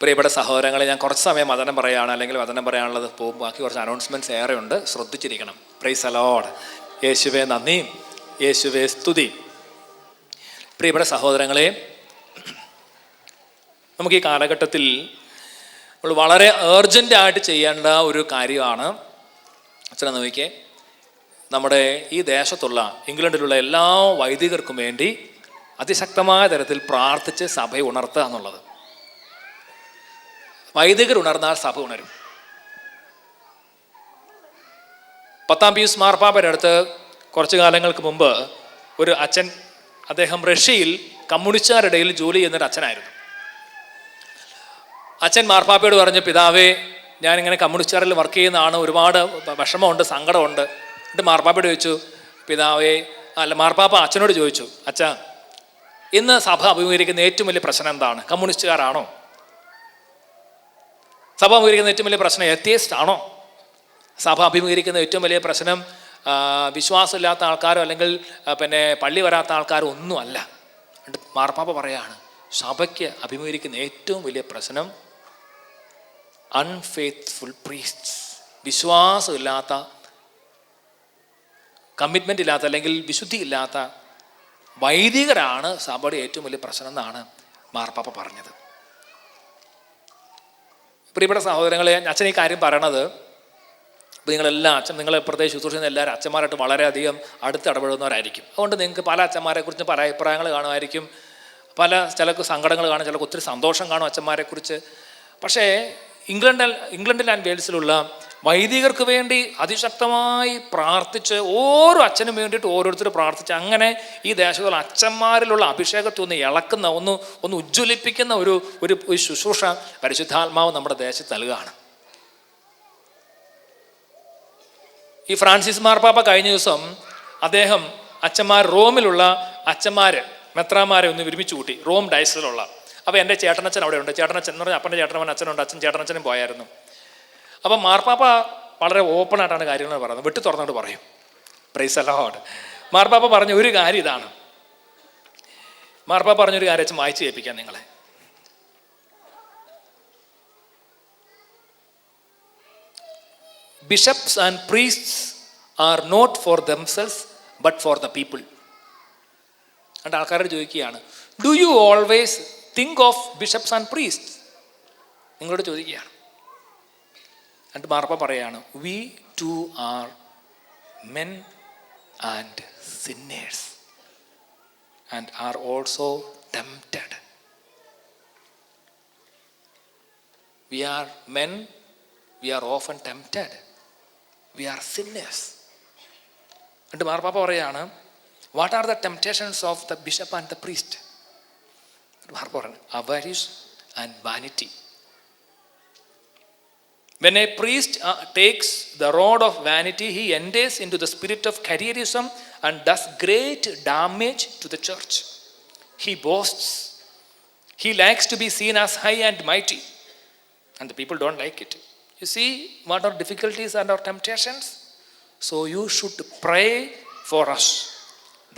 പ്രിയപ്പെട്ട സഹോദരങ്ങളെ, ഞാൻ കുറച്ച് സമയം വചനം പറയുകയാണ്, അല്ലെങ്കിൽ വചനം പറയാനുള്ളത് പോകും. ബാക്കി കുറച്ച് അനൗൺസ്മെൻറ്റ്സ് ഏറെ ഉണ്ട്, ശ്രദ്ധിച്ചിരിക്കണം. Price the Lord. യേശുവേ നന്ദി, യേശുവേ സ്തുതി. പ്രിയപ്പെട്ട സഹോദരങ്ങളെ, നമുക്ക് ഈ കാലഘട്ടത്തിൽ വളരെ ഏർജൻ്റായിട്ട് ചെയ്യേണ്ട ഒരു കാര്യമാണ്. അച്ഛനെ നോക്കിയേ, നമ്മുടെ ഈ ദേശത്തുള്ള ഇംഗ്ലണ്ടിലുള്ള എല്ലാ വൈദികർക്കും വേണ്ടി അതിശക്തമായ തരത്തിൽ പ്രാർത്ഥിച്ച് സഭയെ ഉണർത്തുക എന്നുള്ളത്. വൈദികർ ഉണർന്നാൽ സഭ ഉണരും. 10-ാം പീയൂസ് മാർപ്പാപ്പയുടെ അടുത്ത് കുറച്ചു കാലങ്ങൾക്ക് മുമ്പ് ഒരു അച്ഛൻ, അദ്ദേഹം റഷ്യയിൽ കമ്മ്യൂണിസ്റ്റുകാരുടെയിൽ ജോലി ചെയ്യുന്നൊരു അച്ഛനായിരുന്നു. അച്ഛൻ മാർപ്പാപ്പയോട് പറഞ്ഞു, പിതാവേ, ഞാനിങ്ങനെ കമ്മ്യൂണിസ്റ്റുകാരിൽ വർക്ക് ചെയ്യുന്നതാണ്, ഒരുപാട് വിഷമമുണ്ട്, സങ്കടമുണ്ട്. എന്നിട്ട് മാർപ്പാപ്പയോട് ചോദിച്ചു, പിതാവേ, മാർപ്പാപ്പ അച്ഛനോട് ചോദിച്ചു, അച്ഛാ, ഇന്ന് സഭ അഭിമുഖീകരിക്കുന്ന ഏറ്റവും വലിയ പ്രശ്നം എന്താണ്? കമ്മ്യൂണിസ്റ്റുകാരാണോ? സഭ അഭിമുഖീകരിക്കുന്ന ഏറ്റവും വലിയ പ്രശ്നം എത്തിയസ്റ്റ് ആണോ? സഭ അഭിമുഖീകരിക്കുന്ന ഏറ്റവും വലിയ പ്രശ്നം വിശ്വാസമില്ലാത്ത ആൾക്കാരോ അല്ലെങ്കിൽ പള്ളി വരാത്ത ആൾക്കാരോ ഒന്നുമല്ല. മാർപ്പാപ്പ പറയാണ്, സഭയ്ക്ക് അഭിമുഖീകരിക്കുന്ന ഏറ്റവും വലിയ പ്രശ്നം അൺഫെയ്ത്ത്ഫുൾ പ്രീസ്റ്റ്സ്, വിശ്വാസമില്ലാത്ത, കമ്മിറ്റ്മെൻ്റ് ഇല്ലാത്ത അല്ലെങ്കിൽ വിശുദ്ധി ഇല്ലാത്ത വൈദികരാണ് സഭയുടെ ഏറ്റവും വലിയ പ്രശ്നം എന്നാണ് മാർപ്പാപ്പ പറഞ്ഞത്. പ്രിയപ്പെട്ട സഹോദരങ്ങളെ, അച്ഛൻ ഈ കാര്യം പറയണത്, ഇപ്പോൾ നിങ്ങളെല്ലാം നിങ്ങളെ പ്രത്യേകിച്ച് ശുശ്രൂഷിക്കുന്ന എല്ലാവരും അച്ഛന്മാരായിട്ട് വളരെയധികം അടുത്ത് ഇടപെടുന്നവരായിരിക്കും. അതുകൊണ്ട് നിങ്ങൾക്ക് പല അച്ഛന്മാരെക്കുറിച്ചും പല അഭിപ്രായങ്ങൾ കാണുമായിരിക്കും. ചിലർക്ക് സങ്കടങ്ങൾ കാണും, ചിലർക്ക് ഒത്തിരി സന്തോഷം കാണും അച്ഛന്മാരെക്കുറിച്ച്. പക്ഷേ ഇംഗ്ലണ്ടിൽ ആൻഡ് വെയിൽസിലുള്ള വൈദികർക്ക് വേണ്ടി അതിശക്തമായി പ്രാർത്ഥിച്ച്, ഓരോ അച്ഛനും വേണ്ടിയിട്ട് ഓരോരുത്തർ പ്രാർത്ഥിച്ച്, അങ്ങനെ ഈ ദേശത്തുള്ള അച്ഛന്മാരിലുള്ള അഭിഷേകത്തെ ഒന്ന് ഇളക്കുന്ന, ഒന്ന് ഉജ്ജ്വലിപ്പിക്കുന്ന ഒരു ശുശ്രൂഷ പരിശുദ്ധാത്മാവ് നമ്മുടെ ദേശത്ത് നൽകുകയാണ്. ഈ ഫ്രാൻസിസ് മാർപ്പാപ്പ കഴിഞ്ഞ ദിവസം അദ്ദേഹം റോമിലുള്ള മെത്രാന്മാരെ ഒന്ന് ഒരുമിച്ച് കൂട്ടി, റോം ഡയസിലുള്ള. അപ്പോൾ എൻ്റെ ചേട്ടനച്ഛൻ അവിടെ ഉണ്ട്. ചേട്ടനച്ഛൻ എന്ന് പറഞ്ഞാൽ അപ്പൻ്റെ ചേട്ടനവൻ അച്ഛനുണ്ട്, ചേട്ടനച്ഛനും പോയായിരുന്നു. അപ്പം മാർപ്പാപ്പ വളരെ ഓപ്പണായിട്ടാണ് കാര്യങ്ങൾ പറയുന്നത്, വെട്ടി തുറന്നോട്ട് പറയും. Price the Lord. മാർപ്പാപ്പ പറഞ്ഞ ഒരു കാര്യം ഇതാണ്. മാർപ്പാപ്പ പറഞ്ഞൊരു കാര്യം അച്ഛൻ വായിച്ച് കേൾപ്പിക്കാം നിങ്ങളെ. Bishops and priests are not for themselves but for the people. And ആൾക്കാരോട് ചോദിക്കുകയാണ്, do you always think of bishops and priests? നിങ്ങളോട് ചോദിക്കുകയാണ്. എന്നിട്ട് മാർപ്പാപ്പ പറയാണ്, we too are men and sinners and are also tempted. We are men, we are often tempted, we are sinners. എന്നിട്ട് മാർപ്പാപ്പ പറയാണ്, what are the temptations of the bishop and the priest? മാർപ്പാപ്പ പറഞ്ഞു, avarice and vanity. When a priest takes the rod of vanity, he enters into the spirit of careerism and does great damage to the church. He boasts. He likes to be seen as high and mighty, and the people don't like it. You see what our difficulties and our temptations? So you should pray for us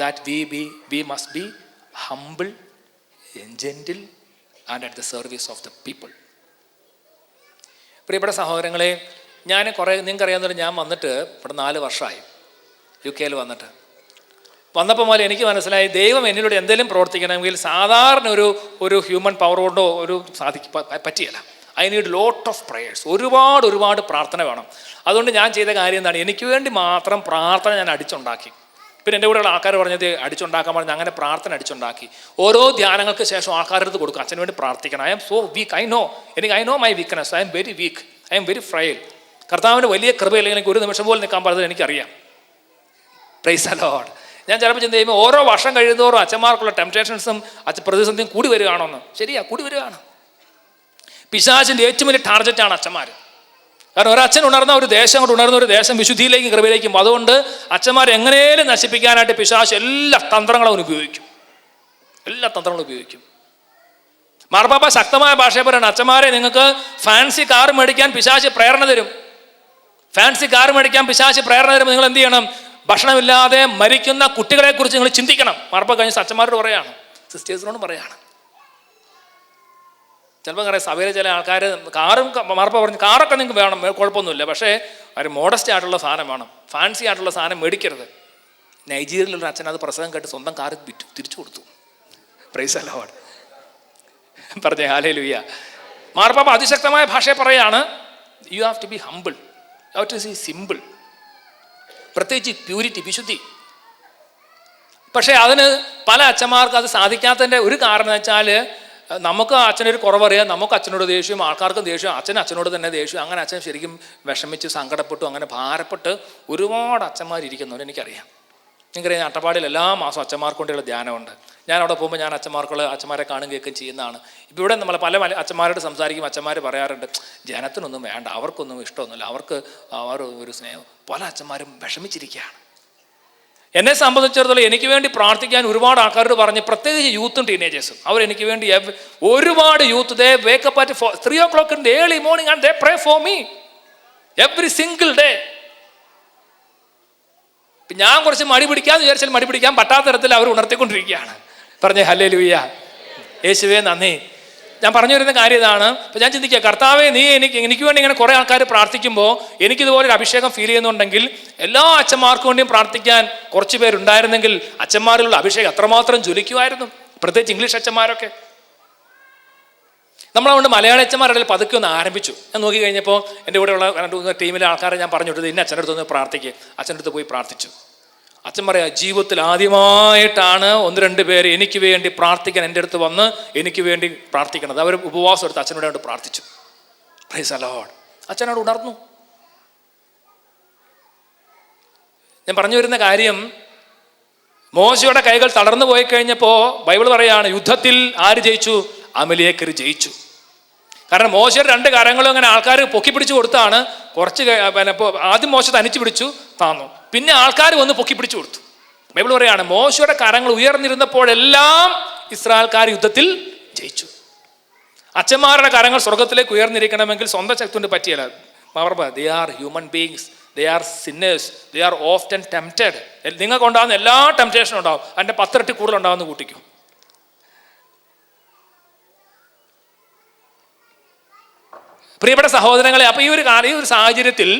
that we must be humble and gentle and at the service of the people. പ്രിയപ്പെട്ട സഹോദരങ്ങളെ, നിങ്ങൾക്കറിയാവുന്ന, ഞാൻ വന്നിട്ട് ഇവിടെ 4 വർഷമായി UK വന്നപ്പോൾ മുതൽ എനിക്ക് മനസ്സിലായി, ദൈവം എന്നിലൂടെ എന്തെങ്കിലും പ്രവർത്തിക്കണമെങ്കിൽ സാധാരണ ഒരു ഹ്യൂമൻ പവർ കൊണ്ടോ പറ്റിയല്ല. I need lot of prayers. ഒരുപാട് പ്രാർത്ഥന വേണം. അതുകൊണ്ട് ഞാൻ ചെയ്ത കാര്യം എന്താണ്, എനിക്ക് വേണ്ടി മാത്രം പ്രാർത്ഥന ഞാൻ അടിച്ചുണ്ടാക്കി. പിന്നെ എൻ്റെ കൂടെയുള്ള ആൾക്കാർ പറഞ്ഞത് അടിച്ചുണ്ടാക്കാൻ പറഞ്ഞ് അങ്ങനെ പ്രാർത്ഥന അടിച്ചുണ്ടാക്കി. ഓരോ ധ്യാനങ്ങൾക്ക് ശേഷം ആൾക്കാരുടെ അടുത്ത് കൊടുക്കും, അച്ഛന് വേണ്ടി പ്രാർത്ഥിക്കണം. I am so weak, I know my weakness, I am very weak, I am very frail. കർത്താവിൻ്റെ വലിയ കൃപയില്ലെങ്കിൽ എനിക്ക് ഒരു നിമിഷം പോലും നിൽക്കാൻ പറ്റുന്നത് എനിക്കറിയാം. Price the Lord. ഞാൻ ചിലപ്പോൾ ചിന്ത ചെയ്യുമ്പോൾ ഓരോ വർഷം കഴിയുന്നതോറും അച്ഛന്മാർക്കുള്ള ടെംപ്റ്റേഷൻസും പ്രതിസന്ധിയും കൂടി വരികയാണോന്ന്. ശരിയാ, കൂടി വരികയാണ്. പിശാചിൻ്റെ ഏറ്റവും വലിയ ടാർഗറ്റാണ് അച്ഛന്മാർ. കാരണം ഒരച്ഛൻ ഉണർന്ന ഒരു ദേശം കൊണ്ട് ഉണർന്ന ഒരു ദേശം വിശുദ്ധിയിലേക്കും കൃപയിലേക്കും. അതുകൊണ്ട് അച്ഛന്മാർ എങ്ങനെയും നശിപ്പിക്കാനായിട്ട് പിശാച് എല്ലാ തന്ത്രങ്ങളും ഉപയോഗിക്കും. മാർപ്പാപ്പ ശക്തമായ ഭാഷയെ പറയണം, അച്ഛന്മാരെ, നിങ്ങൾക്ക് ഫാൻസി കാർ മേടിക്കാൻ പിശാച് പ്രേരണ തരും. നിങ്ങൾ എന്ത് ചെയ്യണം? ഭക്ഷണമില്ലാതെ മരിക്കുന്ന കുട്ടികളെ കുറിച്ച് നിങ്ങൾ ചിന്തിക്കണം. മാർപ്പാപ്പ കഴിഞ്ഞ അച്ഛന്മാരോട് പറയാണ്, സിസ്റ്റേഴ്സിനോടും പറയാണ്. ചിലപ്പോൾ അറിയാം സഭയിലെ ചില ആൾക്കാർ കാറും മാർപ്പ പറഞ്ഞു കാറൊക്കെ നിങ്ങൾക്ക് വേണം, കുഴപ്പമൊന്നുമില്ല, പക്ഷേ ഒരു മോഡസ്റ്റ് ആയിട്ടുള്ള സാധനം വേണം, ഫാൻസി ആയിട്ടുള്ള സാധനം മേടിക്കരുത്. നൈജീരിയയിലുള്ള അച്ഛൻ അത് പ്രസംഗം കേട്ട് സ്വന്തം കാറ് തിരിച്ചു കൊടുത്തു. Praise the Lord. പറഞ്ഞേ ഹല്ലേലൂയ. മാർപ്പാപ്പ അതിശക്തമായ ഭാഷയെ പറയാണ്, you have to be humble, you have to be simple. പ്രത്യേകിച്ച് പ്യൂരിറ്റി, വിശുദ്ധി. പക്ഷേ അതിന് പല അച്ഛന്മാർക്കും അത് സാധിക്കാത്തതിൻ്റെ ഒരു കാരണം എന്ന് വെച്ചാൽ, നമുക്ക് അച്ഛനൊരു കുറവറിയാം, നമുക്ക് അച്ഛനോട് ദേഷ്യം, ആൾക്കാർക്കും ദേഷ്യം, അച്ഛനോട് തന്നെ ദേഷ്യം. അങ്ങനെ അച്ഛൻ ശരിക്കും വിഷമിച്ച് സങ്കടപ്പെട്ടു, അങ്ങനെ ഭാരപ്പെട്ട് ഒരുപാട് അച്ഛന്മാരിയ്ക്കുന്നവർ എനിക്കറിയാം. നിങ്ങൾക്കറിയാം, അട്ടപ്പാടിയിൽ എല്ലാ മാസവും അച്ഛന്മാർക്ക് വേണ്ടിയുള്ള ധ്യാനമുണ്ട്. ഞാൻ അവിടെ പോകുമ്പോൾ ഞാൻ അച്ഛന്മാരെ കാണും കേൾക്കുകയും ചെയ്യുന്നതാണ്. ഇപ്പോൾ ഇവിടെ നമ്മൾ പല അച്ഛന്മാരോട് സംസാരിക്കും. അച്ഛന്മാർ പറയാറുണ്ട്, ജനത്തിനൊന്നും വേണ്ട, അവർക്കൊന്നും ഇഷ്ടമൊന്നുമില്ല, അവർക്ക് ഒരു സ്നേഹം. പല അച്ഛന്മാരും വിഷമിച്ചിരിക്കുകയാണ്. എന്നെ സംബന്ധിച്ചിടത്തോളം എനിക്ക് വേണ്ടി പ്രാർത്ഥിക്കാൻ ഒരുപാട് ആൾക്കാരോട് പറഞ്ഞ്, പ്രത്യേകിച്ച് യൂത്തും ടീനേജേഴ്സും, അവരെനിക്ക് വേണ്ടി ഒരുപാട് youth they wake up at 3 o'clock in the early morning and they pray for me every single day. ഞാൻ കുറച്ച് മടി പിടിക്കാന്ന് വിചാരിച്ചാൽ മടി പിടിക്കാൻ പറ്റാത്ത തരത്തിൽ അവർ ഉണർത്തിക്കൊണ്ടിരിക്കുകയാണ്. പറഞ്ഞേ ഹല്ലേലൂയ. യേശുവേ നന്ദി. ഞാൻ പറഞ്ഞു വരുന്ന കാര്യം ഇതാണ്. ഇപ്പം ഞാൻ ചിന്തിക്കുക, കർത്താവേ നീ എനിക്ക് വേണ്ടി ഇങ്ങനെ കുറേ ആൾക്കാർ പ്രാർത്ഥിക്കുമ്പോൾ എനിക്കിതുപോലെ ഒരു അഭിഷേകം ഫീൽ ചെയ്യുന്നുണ്ടെങ്കിൽ, എല്ലാ അച്ഛന്മാർക്കും വേണ്ടിയും പ്രാർത്ഥിക്കാൻ കുറച്ച് പേരുണ്ടായിരുന്നെങ്കിൽ അച്ഛന്മാരിലുള്ള അഭിഷേകം അത്രമാത്രം ജ്വലിക്കുമായിരുന്നു. പ്രത്യേകിച്ച് ഇംഗ്ലീഷ് അച്ഛന്മാരൊക്കെ. നമ്മളതുകൊണ്ട് മലയാളി അച്ഛന്മാരുടെ പതുക്കെ ഒന്ന് ആരംഭിച്ചു. ഞാൻ നോക്കി കഴിഞ്ഞപ്പോൾ എൻ്റെ കൂടെയുള്ള ടീമിലെ ആൾക്കാരെ ഞാൻ പറഞ്ഞു വിട്ടത്, ഇന്ന അച്ഛൻ്റെ അടുത്ത് ഒന്ന് പ്രാർത്ഥിക്കുക. അച്ഛൻ്റെ അടുത്ത് പോയി പ്രാർത്ഥിച്ചു. അച്ഛൻ പറയാ, ജീവിതത്തിൽ ആദ്യമായിട്ടാണ് 1-2 പേര് എനിക്ക് വേണ്ടി പ്രാർത്ഥിക്കാൻ എൻ്റെ അടുത്ത് വന്ന് എനിക്ക് വേണ്ടി പ്രാർത്ഥിക്കണത്. അവർ ഉപവാസം എടുത്ത് അച്ഛനോട് കൊണ്ട് പ്രാർത്ഥിച്ചു. Price the Lord. അച്ഛനോട് ഉണർന്നു. ഞാൻ പറഞ്ഞു വരുന്ന കാര്യം, മോശയുടെ കൈകൾ തളർന്നു പോയി കഴിഞ്ഞപ്പോൾ ബൈബിൾ പറയാണ്, യുദ്ധത്തിൽ ആര് ജയിച്ചു? അമലേക്കർ ജയിച്ചു. കാരണം മോശയുടെ 2 കരങ്ങളും അങ്ങനെ ആൾക്കാർ പൊക്കി പിടിച്ചു കൊടുത്താണ്. കുറച്ച് ആദ്യം മോശ തനിച്ച് പിടിച്ചു, താന്നു. പിന്നെ ആൾക്കാർ വന്ന് പൊക്കി പിടിച്ചു കൊടുത്തു. ബൈബിൾ പറയാണ്, മോശയുടെ കരങ്ങൾ ഉയർന്നിരുന്നപ്പോഴെല്ലാം ഇസ്രായേൽക്കാർ യുദ്ധത്തിൽ ജയിച്ചു. അച്ഛന്മാരുടെ കരങ്ങൾ സ്വർഗത്തിലേക്ക് ഉയർന്നിരിക്കണമെങ്കിൽ സ്വന്തം ശക്തി കൊണ്ട് പറ്റിയല്ല. They are human beings, they are sinners, they are often tempted. നിങ്ങൾക്ക് ഉണ്ടാകുന്ന എല്ലാ ടെംപ്റ്റേഷനും ഉണ്ടാവും, അതിൻ്റെ 10 ഇരട്ടി കൂടുതൽ ഉണ്ടാകുന്ന കൂട്ടിക്കും. പ്രിയപ്പെട്ട സഹോദരങ്ങളെ, അപ്പോൾ ഈ ഒരു സാഹചര്യത്തിൽ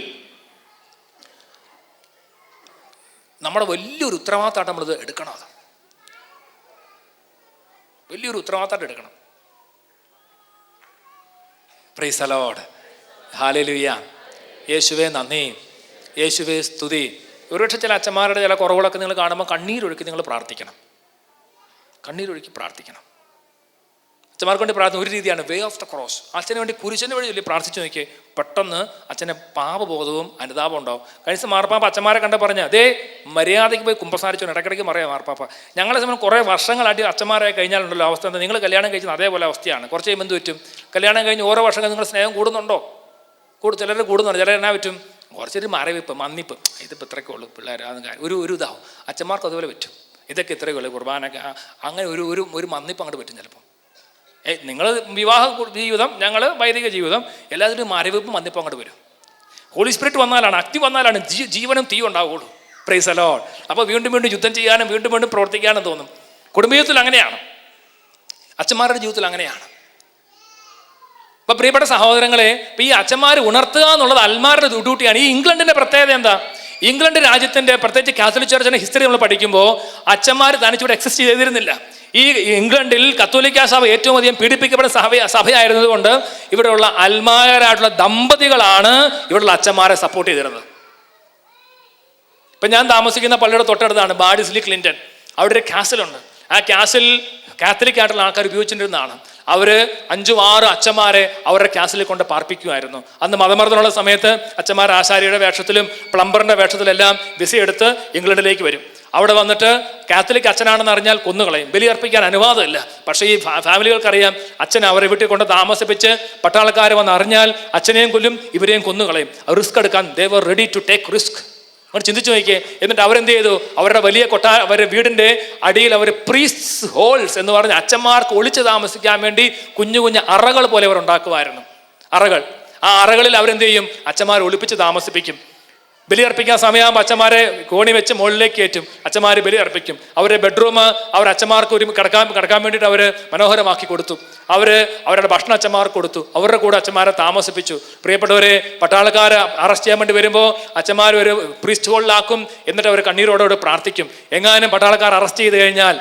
നമ്മുടെ വലിയൊരു ഉത്തരവാദിത്തമായിട്ട് നമ്മളിത് എടുക്കണം. അത് വലിയൊരു ഉത്തരവാദിത്തമായിട്ട് എടുക്കണം. Price the Lord. ഹല്ലേലൂയ. യേശുവേ നന്ദി, യേശുവേ സ്തുതി. ഒരുപക്ഷെ ചില അച്ഛന്മാരുടെ ചില കുറവുകളൊക്കെ നിങ്ങൾ കാണുമ്പോൾ കണ്ണീരൊഴുക്കി നിങ്ങൾ പ്രാർത്ഥിക്കണം. കണ്ണീരൊഴുക്കി പ്രാർത്ഥിക്കണം. അച്ഛന്മാർക്ക് വേണ്ടി പ്രാർത്ഥന ഒരു രീതിയാണ് വേ ഓഫ് ദ ക്രോസ്. അച്ഛന് വേണ്ടി കുരിശിന് വഴി ചൊല്ലി പ്രാർത്ഥിച്ചു നോക്കിയേ, പെട്ടെന്ന് അച്ഛന് പാപബോധവും അനുതാപം ഉണ്ടാവും. കഴിഞ്ഞ മാർപ്പാപ്പ അച്ഛന്മാരെ കണ്ട പറഞ്ഞ അതേ മര്യാദയ്ക്ക് പോയി കുമ്പസാരിച്ചു. ഇടയ്ക്കിടയ്ക്ക് പറയാം മാർപ്പാപ്പ, ഞങ്ങളെ സമയം കുറേ വർഷങ്ങളായിട്ട് അച്ഛന്മാരായി കഴിഞ്ഞാലുണ്ടല്ലോ അവസ്ഥ എന്താ? നിങ്ങൾ കല്യാണം കഴിക്കുന്ന അതേപോലെ അവസ്ഥയാണ്. കുറച്ച് കഴിയുമ്പോൾ എന്ത് പറ്റും? കല്യാണം കഴിഞ്ഞ് ഓരോ വർഷം നിങ്ങൾ സ്നേഹം കൂടുന്നുണ്ടോ? ചിലർ കൂടുന്നുണ്ട്. ചിലർ എന്നാ പറ്റും? കുറച്ചൊരു മരവിപ്പ്, മന്നിപ്പ്, ഇതിപ്പോൾ ഇത്രയൊക്കെ ഉള്ളൂ പിള്ളേർ, ഒരു ഇതാവും. അച്ഛന്മാർക്ക് അതുപോലെ പറ്റും. ഇതൊക്കെ ഇത്രയൊക്കെ ഉള്ളൂ കുർബാനൊക്കെ, അങ്ങനെ ഒരു മന്നിപ്പ് അങ്ങോട്ട് പറ്റും ചിലപ്പോൾ. നിങ്ങൾ വിവാഹ ജീവിതം, ഞങ്ങൾ വൈദിക ജീവിതം, എല്ലാത്തിനും മരവിപ്പ് മന്നിപ്പം അങ്ങോട്ട് വരും. ഹോളി സ്പിരിറ്റ് വന്നാലാണ്, അഗ്നി വന്നാലാണ് ജീവനും തീ ഉണ്ടാവുകയുള്ളൂ. Price the Lord. അപ്പോൾ വീണ്ടും വീണ്ടും യുദ്ധം ചെയ്യാനും വീണ്ടും വീണ്ടും പ്രവർത്തിക്കാനും തോന്നും. കുടുംബജീവിതത്തിൽ അങ്ങനെയാണ്, അച്ഛന്മാരുടെ ജീവിതത്തിൽ അങ്ങനെയാണ്. അപ്പം പ്രിയപ്പെട്ട സഹോദരങ്ങളെ, ഇപ്പം ഈ അച്ഛന്മാർ ഉണർത്തുക എന്നുള്ളത് അൽമാരുടെ ഡ്യൂട്ടിയാണ്. ഈ ഇംഗ്ലണ്ടിൻ്റെ പ്രത്യേകത എന്താ? ഇംഗ്ലണ്ട് രാജ്യത്തിൻ്റെ പ്രത്യേകിച്ച് കാത്തലിക് ചർച്ചിൻ്റെ ഹിസ്റ്ററി നമ്മൾ പഠിക്കുമ്പോൾ അച്ഛന്മാർ തനിച്ചിവിടെ എക്സിസ്റ്റ് ചെയ്തിരുന്നില്ല. ഈ ഇംഗ്ലണ്ടിൽ കത്തോലിക്ക സഭ ഏറ്റവും അധികം പീഡിപ്പിക്കപ്പെടുന്ന സഭയായിരുന്നത് കൊണ്ട് ഇവിടെയുള്ള അൽമാരായിട്ടുള്ള ദമ്പതികളാണ് ഇവിടെയുള്ള അച്ഛന്മാരെ സപ്പോർട്ട് ചെയ്തിരുന്നത്. ഇപ്പം ഞാൻ താമസിക്കുന്ന പള്ളിയുടെ തൊട്ടടുത്താണ് ബാഡിസ്ലി ക്ലിൻറ്റൺ. അവിടെ ഒരു കാസിലുണ്ട്. ആ കാസിൽ കാത്തലിക് ആയിട്ടുള്ള ആൾക്കാർ ഉപയോഗിച്ചിരുന്നതാണ്. അവർ 5-6 അച്ഛന്മാരെ അവരുടെ കാസിൽ കൊണ്ട് പാർപ്പിക്കുമായിരുന്നു. അന്ന് മതമർദ്ദനമുള്ള സമയത്ത് അച്ഛന്മാർ ആശാരിയുടെ വേഷത്തിലും പ്ലംബറിൻ്റെ വേഷത്തിലെല്ലാം വിസ എടുത്ത് ഇംഗ്ലണ്ടിലേക്ക് വരും. അവിടെ വന്നിട്ട് കാത്തലിക് അച്ഛനാണെന്ന് അറിഞ്ഞാൽ കൊന്നുകളയും. ബലിയർപ്പിക്കാൻ അനുവാദമില്ല. പക്ഷേ ഈ ഫാമിലികൾക്കറിയാം, അച്ഛൻ അവരെ വീട്ടിൽ കൊണ്ട് താമസിപ്പിച്ച് പട്ടാളക്കാർ വന്ന് അറിഞ്ഞാൽ അച്ഛനെയും കൊല്ലും, ഇവരെയും കൊന്നുകളയും. റിസ്ക് എടുക്കാൻ ദേ വർ റെഡി ടു ടേക്ക് റിസ്ക്. അവർ ചിന്തിച്ചു നോക്കിയേ. എന്നിട്ട് അവരെന്ത് ചെയ്തു? അവരുടെ വലിയ അവരുടെ വീടിൻ്റെ അടിയിൽ അവർ പ്രീസ്റ്റ് ഹോൾസ് എന്ന് പറഞ്ഞ് അച്ഛന്മാർക്ക് ഒളിച്ച് താമസിക്കാൻ വേണ്ടി കുഞ്ഞു കുഞ്ഞു അറകൾ പോലെ അവർ ഉണ്ടാക്കുമായിരുന്നു. അറകൾ. ആ അറകളിൽ അവരെന്ത് ചെയ്യും? അച്ഛന്മാർ ഒളിപ്പിച്ച് താമസിപ്പിക്കും. ബലിയർപ്പിക്കാൻ സമയമാകുമ്പോൾ അച്ഛന്മാരെ കോണി വെച്ച് മുകളിലേക്ക് കയറ്റും. അച്ഛന്മാർ ബലിയർപ്പിക്കും. അവരുടെ ബെഡ്റൂം അവർ അച്ഛന്മാർക്ക് ഒരു കിടക്കാൻ വേണ്ടിയിട്ട് അവർ മനോഹരമാക്കി കൊടുത്തു. അവരുടെ ഭക്ഷണം അച്ഛന്മാർക്ക് കൊടുത്തു. അവരുടെ കൂടെ അച്ഛന്മാരെ താമസിപ്പിച്ചു. പ്രിയപ്പെട്ടവരെ, പട്ടാളക്കാരെ അറസ്റ്റ് ചെയ്യാൻ വേണ്ടി വരുമ്പോൾ അച്ഛന്മാർ ഒരു പ്രീസ്റ്റ് ഹോളിലാക്കും. എന്നിട്ട് അവർ കണ്ണീരോടോട് പ്രാർത്ഥിക്കും. എങ്ങാനും പട്ടാളക്കാർ അറസ്റ്റ് ചെയ്ത് കഴിഞ്ഞാൽ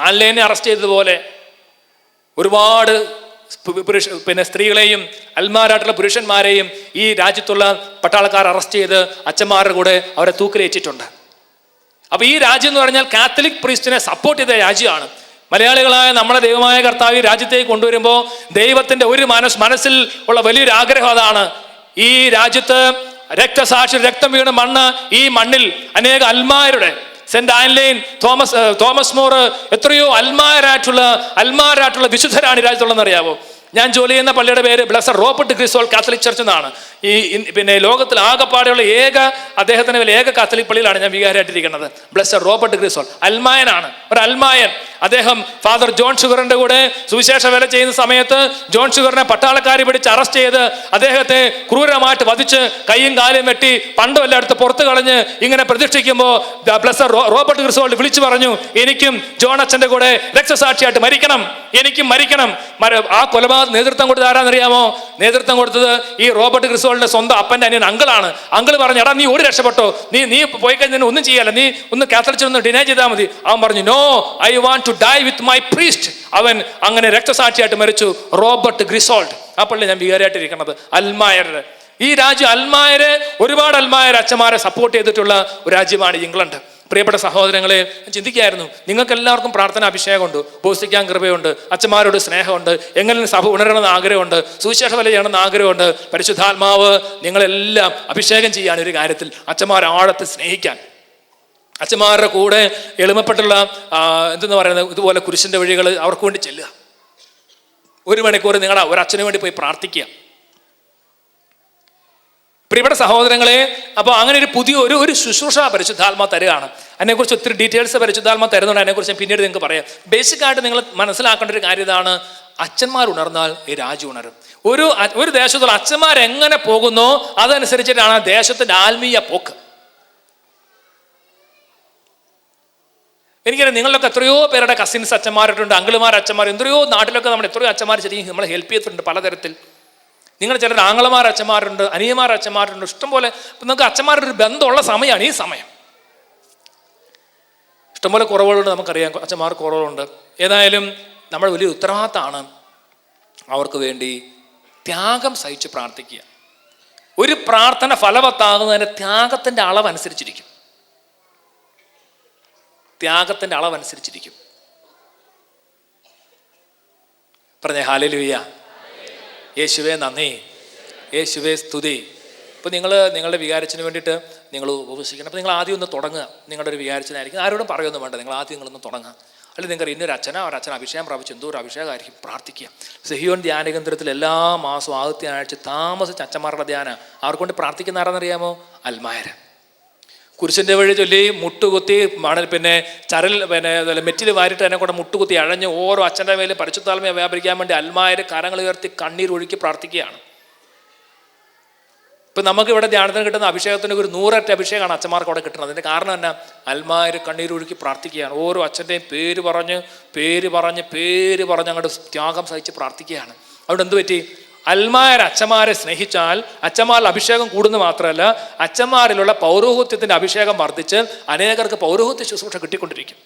ആൻലൈനെ അറസ്റ്റ് ചെയ്തതുപോലെ ഒരുപാട് സ്ത്രീകളെയും അൽമാരായിട്ടുള്ള പുരുഷന്മാരെയും ഈ രാജ്യത്തുള്ള പട്ടാളക്കാർ അറസ്റ്റ് ചെയ്ത് അച്ഛന്മാരുടെ കൂടെ അവരെ തൂക്കിലേറ്റിട്ടുണ്ട്. അപ്പൊ ഈ രാജ്യം എന്ന് പറഞ്ഞാൽ കാത്തലിക് പ്രീസ്റ്റിനെ സപ്പോർട്ട് ചെയ്ത രാജ്യമാണ്. മലയാളികളായ നമ്മുടെ ദൈവമായ കർത്താവ് ഈ രാജ്യത്തേക്ക് കൊണ്ടുവരുമ്പോൾ ദൈവത്തിന്റെ ഒരു മനസ്സിൽ ഉള്ള വലിയൊരു ആഗ്രഹം അതാണ്. ഈ രാജ്യത്ത് രക്തസാക്ഷി രക്തം വീണ മണ്ണ്, ഈ മണ്ണിൽ അനേക അൽമാരുടെ, സെന്റ് ആൻലൈൻ, തോമസ് മോർ, എത്രയോ അൽമാരായിട്ടുള്ള വിശുദ്ധരാണ് ഈ രാജ്യത്തുള്ളതെന്ന് അറിയാമോ? ഞാൻ ജോലി ചെയ്യുന്ന പള്ളിയുടെ പേര് ബ്ലെസഡ് റോബർട്ട് ഗ്രിസോൾ കാത്തലിക് ചർച്ച് എന്നാണ്. ലോകത്തിൽ ആകെപ്പാടെയുള്ള അദ്ദേഹത്തിന്റെ ഏക കാത്തലിക് പള്ളിയിലാണ് ഞാൻ വികാരമായിട്ടിരിക്കുന്നത്. ബ്ലെസഡ് റോബർട്ട് ഗ്രിസോൾ അൽമായനാണ്, ഒരു അൽമായൻ. അദ്ദേഹം ഫാദർ ജോൺ ഷുഗറിന്റെ കൂടെ സുവിശേഷ വേല ചെയ്യുന്ന സമയത്ത് ജോൺ ഷുഗറിനെ പട്ടാളക്കാരെ പിടിച്ച് അറസ്റ്റ് ചെയ്ത് അദ്ദേഹത്തെ ക്രൂരമായിട്ട് വധിച്ച് കൈയും കാലും വെട്ടി പണ്ടും എല്ലായിടത്ത് പുറത്തു കളഞ്ഞ് ഇങ്ങനെ പ്രതിഷ്ഠിക്കുമ്പോൾ ബ്ലെസഡ് റോബർട്ട് ഗ്രിസോൾ വിളിച്ചു പറഞ്ഞു, എനിക്കും ജോൺ അച്ഛന്റെ കൂടെ രക്തസാക്ഷിയായിട്ട് മരിക്കണം, എനിക്കും മരിക്കണം. ആ കൊലപാതക നേതൃത്വം കൊടുത്തത് ആരാന്നറിയാമോ? നേതൃത്വം കൊടുത്തത് ഈ റോബർട്ട് ഗ്രിസോളിന്റെ സ്വന്തം അപ്പന്റെ അനിയൻ അങ്കിളാണ്. അങ്കിൾ പറഞ്ഞു, എടാ നീ ഓടി രക്ഷപ്പെട്ടോ, നീ പോയി കഴിഞ്ഞാൽ ഒന്നും ചെയ്യാല്ല, നീ ഒന്ന് കാത്തലിക് ഒന്ന് ഡിനൈ ചെയ്താൽ മതി. അവൻ പറഞ്ഞു, no, I want to die with my priest. അവൻ അങ്ങനെ രക്തസാക്ഷിയായിട്ട് മരിച്ചു, റോബർട്ട് ഗ്രിസോൾഡ്. ആ പള്ളി ഞാൻ വികാരമായിട്ടിരിക്കുന്നത്. അൽമായരുടെ ഈ രാജ്യം, ഒരുപാട് അൽമായർ അച്ഛന്മാരെ സപ്പോർട്ട് ചെയ്തിട്ടുള്ള ഒരു രാജ്യമാണ് ഇംഗ്ലണ്ട്. പ്രിയപ്പെട്ട സഹോദരങ്ങളെ, ചിന്തിക്കായിരുന്നു, നിങ്ങൾക്ക് എല്ലാവർക്കും പ്രാർത്ഥന അഭിഷേകമുണ്ട്, ഉപവസിക്കാൻ കൃപയുണ്ട്, അച്ഛന്മാരോട് സ്നേഹമുണ്ട്, എങ്ങനെ സഭ ഉണരണമെന്ന് ആഗ്രഹമുണ്ട്, സുവിശേഷ വല ചെയ്യണമെന്ന് ആഗ്രഹമുണ്ട്. പരിശുദ്ധാത്മാവ് നിങ്ങളെല്ലാം അഭിഷേകം ചെയ്യാൻ ഒരു കാര്യത്തിൽ, അച്ഛന്മാരെ ആഴത്തിൽ സ്നേഹിക്കാൻ, അച്ഛന്മാരുടെ കൂടെ എളിമപ്പെട്ടുള്ള എന്തെന്ന് പറയുന്നത് ഇതുപോലെ കുരിശിൻ്റെ വഴികൾ അവർക്ക് വേണ്ടി ചെല്ലുക. 1 മണിക്കൂർ നിങ്ങളുടെ ഒരു അച്ഛന് വേണ്ടി പോയി പ്രാർത്ഥിക്കുക. പ്രിയപ്പെട്ട സഹോദരങ്ങളെ, അപ്പോൾ അങ്ങനെ ഒരു പുതിയ ഒരു ശുശ്രൂഷ പരിശുദ്ധാത്മാ തരുകയാണ്. അതിനെക്കുറിച്ച് ഒത്തിരി ഡീറ്റെയിൽസ് പരിശുദ്ധാത്മാ തരുന്നുണ്ട്. അതിനെക്കുറിച്ച് പിന്നീട് നിങ്ങൾക്ക് പറയാം. ബേസിക്കായിട്ട് നിങ്ങൾ മനസ്സിലാക്കേണ്ട ഒരു കാര്യം ഇതാണ്, അച്ഛന്മാർ ഉണർന്നാൽ ഈ രാജ്യം ഉണരും. ഒരു ദേശത്തുള്ള അച്ഛന്മാർ എങ്ങനെ പോകുന്നോ അതനുസരിച്ചിട്ടാണ് ആ ദേശത്തിൻ്റെ ആത്മീയ പോക്ക്. എനിക്കറിയാം, നിങ്ങളിലൊക്കെ എത്രയോ പേരുടെ കസിൻസ് അച്ഛന്മാരായിട്ടുണ്ട്, അങ്കിളുമാർ അച്ഛന്മാർ, എത്രയോ നാട്ടിലൊക്കെ നമ്മൾ എത്രയോ അച്ഛന്മാർ ശരിക്കും നമ്മളെ ഹെൽപ്പ് ചെയ്തിട്ടുണ്ട് പലതരത്തിൽ. നിങ്ങൾ ചിലർ ആങ്ങളമാർ അച്ഛന്മാരുണ്ട്, അനിയന്മാർ അച്ഛന്മാരുണ്ട്, ഇഷ്ടംപോലെ. ഇപ്പം നിങ്ങൾക്ക് അച്ഛന്മാരുടെ ഒരു ബന്ധമുള്ള സമയമാണ് ഈ സമയം. ഇഷ്ടംപോലെ കുറവുകളുണ്ട്, നമുക്കറിയാം, അച്ഛന്മാർ കുറവുകളുണ്ട്. ഏതായാലും നമ്മുടെ വലിയ ഉത്തരവാദിത്തമാണ് അവർക്ക് വേണ്ടി ത്യാഗം സഹിച്ച് പ്രാർത്ഥിക്കുക. ഒരു പ്രാർത്ഥന ഫലവത്താകുന്നതിന് ത്യാഗത്തിൻ്റെ അളവനുസരിച്ചിരിക്കും. ത്യാഗത്തിൻ്റെ അളവനുസരിച്ചിരിക്കും. പറഞ്ഞേ ഹല്ലേലൂയ. യേശുവേ നന്ദി, യേശുവേ സ്തുതി. ഇപ്പോൾ നിങ്ങളുടെ വികാരത്തിന് വേണ്ടിയിട്ട് നിങ്ങൾ ഉപവസിക്കണം. അപ്പോൾ നിങ്ങൾ ആദ്യം ഒന്ന് തുടങ്ങുക. നിങ്ങളുടെ ഒരു വികാരത്തിനായിരിക്കും, ആരോടും പറയൊന്നും വേണ്ട, നിങ്ങൾ ആദ്യം നിങ്ങളൊന്ന് തുടങ്ങുക. അല്ലെങ്കിൽ നിങ്ങൾ ഇന്നൊരു അച്ഛൻ അഭിഷേകം പ്രാപിച്ചു, എന്തോ ഒരു അഭിഷേകമായിരിക്കും, പ്രാർത്ഥിക്കുക. സെഹിയോൻ ധ്യാനകേന്ദ്രത്തിൽ എല്ലാ മാസവും ആദ്യത്തെ ആഴ്ച താമസിച്ച് അച്ഛന്മാരുടെ ധ്യാനം ആർക്കൊണ്ട് പ്രാർത്ഥിക്കുന്ന ആരാന്നറിയാമോ? അൽമായര്. കുരിശിൻ്റെ വഴി ചൊല്ലി മുട്ടുകുത്തി ചരൽ മെറ്റിൽ വാരിട്ട് എന്നെ കൂടെ മുട്ടുകുത്തി അഴഞ്ഞ് ഓരോ അച്ഛൻ്റെ മേലും പരിശുദ്ധാത്മയെ വ്യാപരിക്കാൻ വേണ്ടി അൽമായര് കരങ്ങൾ ഉയർത്തി കണ്ണീരൊഴുക്കി പ്രാർത്ഥിക്കുകയാണ്. ഇപ്പം നമുക്ക് ഇവിടെ ധ്യാനത്തിന് കിട്ടുന്ന അഭിഷേകത്തിന് ഒരു 100 ഇരട്ടി അഭിഷേകമാണ് അച്ഛന്മാർക്ക് അവിടെ കിട്ടുന്നത്. അതിൻ്റെ കാരണം എന്നാ? അൽമായര് കണ്ണീരൊഴുക്കി പ്രാർത്ഥിക്കുകയാണ്. ഓരോ അച്ഛൻ്റെയും പേര് പറഞ്ഞ് അങ്ങോട്ട് ത്യാഗം സഹിച്ച് പ്രാർത്ഥിക്കുകയാണ്. അവിടെ എന്ത് പറ്റി? അൽമായർ അച്ഛന്മാരെ സ്നേഹിച്ചാൽ അച്ഛന്മാരിൽ അഭിഷേകം കൂടുന്നു മാത്രമല്ല, അച്ഛന്മാരിലുള്ള പൗരോഹിത്യത്തിൻ്റെ അഭിഷേകം വർദ്ധിച്ച് അനേകർക്ക് പൗരോഹിത്യ ശുശ്രൂഷ കിട്ടിക്കൊണ്ടിരിക്കും.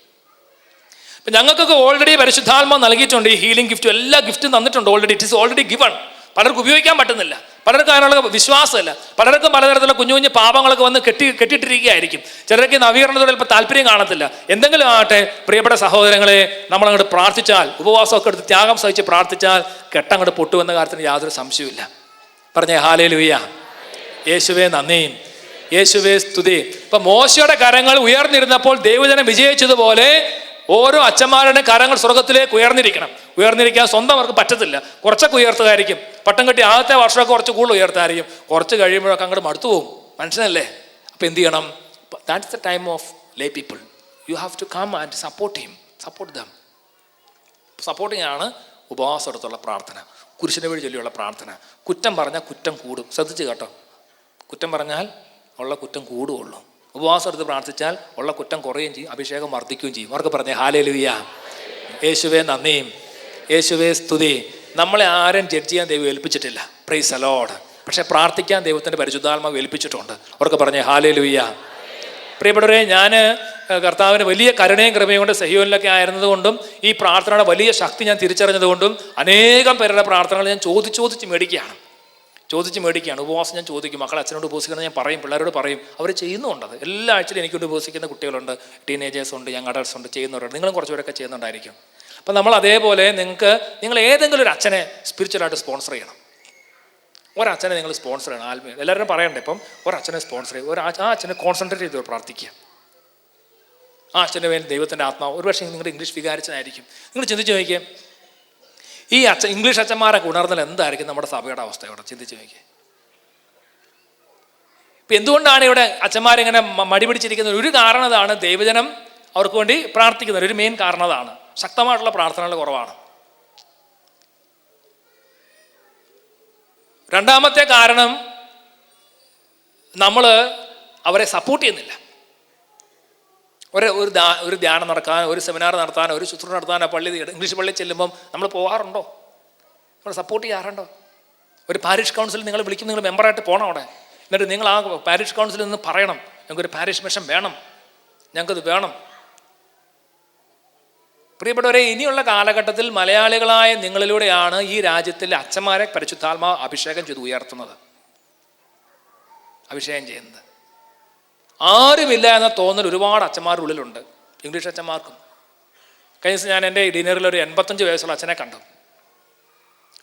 ഇപ്പം ഞങ്ങൾക്കൊക്കെ ഓൾറെഡി പരിശുദ്ധാത്മ നൽകിയിട്ടുണ്ട്. ഈ ഹീലിംഗ് ഗിഫ്റ്റും എല്ലാ ഗിഫ്റ്റും തന്നിട്ടുണ്ട് already. It is already given. പലർക്കും ഉപയോഗിക്കാൻ പറ്റുന്നില്ല, പലർക്കും അതിനുള്ള വിശ്വാസമില്ല, പലർക്കും പലതരത്തിലുള്ള കുഞ്ഞു പാപങ്ങളൊക്കെ വന്ന് കെട്ടിയിട്ടിരിക്കുകയായിരിക്കും. ചിലർക്ക് നവീകരണത്തോടെ ചിലപ്പോൾ താല്പര്യം കാണത്തില്ല. എന്തെങ്കിലും ആകട്ടെ, പ്രിയപ്പെട്ട സഹോദരങ്ങളെ, നമ്മളങ്ങോട്ട് പ്രാർത്ഥിച്ചാൽ, ഉപവാസമൊക്കെ എടുത്ത് ത്യാഗം സഹിച്ച് പ്രാർത്ഥിച്ചാൽ കെട്ടങ്ങോട്ട് പൊട്ടുവെന്ന കാര്യത്തിന് യാതൊരു സംശയവുമില്ല. പറഞ്ഞേ ഹല്ലേലൂയ. യേശുവേ നന്ദി, യേശുവേ സ്തുതി. ഇപ്പം മോശയുടെ കരങ്ങൾ ഉയർന്നിരുന്നപ്പോൾ ദൈവജനം വിജയിച്ചതുപോലെ ഓരോ അച്ഛന്മാരുടെ കരങ്ങൾ സ്വർഗത്തിലേക്ക് ഉയർന്നിരിക്കാൻ സ്വന്തം അവർക്ക് പറ്റത്തില്ല. കുറച്ചൊക്കെ ഉയർത്തുകയായിരിക്കും. പട്ടം കെട്ടി ആദ്യത്തെ വർഷമൊക്കെ കുറച്ച് കൂടുതൽ ഉയർത്തായിരിക്കും. കുറച്ച് കഴിയുമ്പോഴൊക്കെ അങ്ങോട്ട് മടുത്തു പോകും. മനുഷ്യനല്ലേ? അപ്പം എന്ത് ചെയ്യണം? That's the time of lay people. You have to come and support them. Supporting ആണ് ഉപവാസത്തോടുള്ള പ്രാർത്ഥന, കുരിശിൻ്റെ വഴി ചൊല്ലിയുള്ള പ്രാർത്ഥന. കുറ്റം പറഞ്ഞാൽ കുറ്റം കൂടും. ശ്രദ്ധിച്ച് കേട്ടോ. കുറ്റം പറഞ്ഞാൽ ഉള്ള കുറ്റം കൂടുകയുള്ളൂ. ഉപവാസം എടുത്ത് പ്രാർത്ഥിച്ചാൽ ഉള്ള കുറ്റം കുറയുകയും ചെയ്യും, അഭിഷേകം വർദ്ധിക്കുകയും ചെയ്യും. അവർക്ക് പറഞ്ഞേ ഹല്ലേലൂയ, യേശുവേ നന്ദി, യേശുവേ സ്തുതി. നമ്മളെ ആരും ജഡ്ജ് ചെയ്യാൻ ദൈവം ഏൽപ്പിച്ചിട്ടില്ല. Price the Lord. പക്ഷെ പ്രാർത്ഥിക്കാൻ ദൈവത്തിൻ്റെ പരിശുദ്ധാത്മാവ് ഏൽപ്പിച്ചിട്ടുണ്ട്. അവർക്ക് പറഞ്ഞേ ഹല്ലേലൂയ. പ്രിയപ്പെട്ടവരെ, ഞാൻ കർത്താവിന് വലിയ കരുണയും കൃപയും കൊണ്ട് സഹീയോനിലൊക്കെ ആയിരുന്നത് കൊണ്ടും ഈ പ്രാർത്ഥനയുടെ വലിയ ശക്തി ഞാൻ തിരിച്ചറിഞ്ഞത് കൊണ്ടും അനേകം പേരുടെ പ്രാർത്ഥനകൾ ഞാൻ ചോദിച്ച് മേടിക്കുകയാണ്. ഉപവാസം ഞാൻ ചോദിക്കും. മക്കൾ അച്ഛനോട് ഉപവസിക്കണം ഞാൻ പറയും, പിള്ളേരോട് പറയും. അവർ ചെയ്യുന്നുണ്ടത്. എല്ലാ ആഴ്ചയിലും എനിക്കൊണ്ട് ഉപവസിക്കുന്ന കുട്ടികളുണ്ട്, ടീനേജേഴ്സ് ഉണ്ട്, യങ് അഡൾട്ട്സ് ഉണ്ട്, ചെയ്യുന്നവരുണ്ട്. നിങ്ങളും കുറച്ചുപേരൊക്കെ ചെയ്യുന്നുണ്ടായിരിക്കും. അപ്പം നമ്മൾ അതേപോലെ നിങ്ങൾ ഏതെങ്കിലും ഒരു അച്ഛനെ സ്പിരിച്വലായിട്ട് സ്പോൺസർ ചെയ്യണം. ഒരച്ഛനെ നിങ്ങൾ സ്പോൺസർ ചെയ്യണം. ആത്മീയ എല്ലാവരും പറയണ്ടേ. ഇപ്പം ഒരച്ഛനെ സ്പോൺസർ ചെയ്യും. ആ അച്ഛനെ കോൺസെൻട്രേറ്റ് ചെയ്ത് പ്രാർത്ഥിക്കുക. ആ അച്ഛൻ്റെ മേൽ ദൈവത്തിൻ്റെ ആത്മാവ്. ഒരു പക്ഷേ നിങ്ങളുടെ ഇംഗ്ലീഷ് വികാരിച്ചതായിരിക്കും. നിങ്ങൾ ചിന്തിച്ച് നോക്കിയേ, ഈ ഇംഗ്ലീഷ് അച്ഛന്മാരൊക്കെ ഉണർന്നാൽ എന്തായിരിക്കും നമ്മുടെ സഭയുടെ അവസ്ഥ? ഇവിടെ ചിന്തിച്ച് നോക്കിയേ. ഇപ്പം എന്തുകൊണ്ടാണ് ഇവിടെ അച്ഛന്മാരിങ്ങനെ മടി പിടിച്ചിരിക്കുന്നത്? ഒരു കാരണം അതാണ്, ദൈവജനം അവർക്ക് വേണ്ടി പ്രാർത്ഥിക്കുന്നത്. ഒരു മെയിൻ കാരണം അതാണ്. ശക്തമായിട്ടുള്ള പ്രാർത്ഥനകൾ കുറവാണ്. രണ്ടാമത്തെ കാരണം, നമ്മൾ അവരെ സപ്പോർട്ട് ചെയ്യുന്നില്ല. ഒരു ധ്യാനം നടക്കാൻ, ഒരു സെമിനാർ നടത്താൻ, ഒരു ശുശ്രൂഷ നടത്താനോ, ഇംഗ്ലീഷ് പള്ളി ചെല്ലുമ്പം നമ്മൾ പോകാറുണ്ടോ? നമ്മൾ സപ്പോർട്ട് ചെയ്യാറുണ്ടോ? ഒരു പാരിഷ് കൗൺസിൽ നിങ്ങൾ വിളിക്കും, നിങ്ങൾ മെമ്പറായിട്ട് പോകണം അവിടെ. എന്നിട്ട് നിങ്ങൾ ആ പാരിഷ് കൗൺസിലിൽ നിന്ന് പറയണം, ഞങ്ങൾക്കൊരു പാരിഷ് മിഷൻ വേണം, ഞങ്ങൾക്കത് വേണം. പ്രിയപ്പെട്ടവരെ, ഇനിയുള്ള കാലഘട്ടത്തിൽ മലയാളികളായ നിങ്ങളിലൂടെയാണ് ഈ രാജ്യത്തിലെ അച്ഛന്മാരെ പരിശുദ്ധാത്മാവ് അഭിഷേകം ചെയ്ത് ഉയർത്തുന്നത്, അഭിഷേകം ചെയ്യുന്നത്. ആരുമില്ല എന്ന തോന്നൽ ഒരുപാട് അച്ഛന്മാരുടെ ഉള്ളിലുണ്ട്, ഇംഗ്ലീഷ് അച്ഛന്മാർക്കും. കഴിഞ്ഞ ദിവസം ഞാൻ എൻ്റെ ഡിന്നറിൽ ഒരു 85 വയസ്സുള്ള അച്ഛനെ കണ്ടു.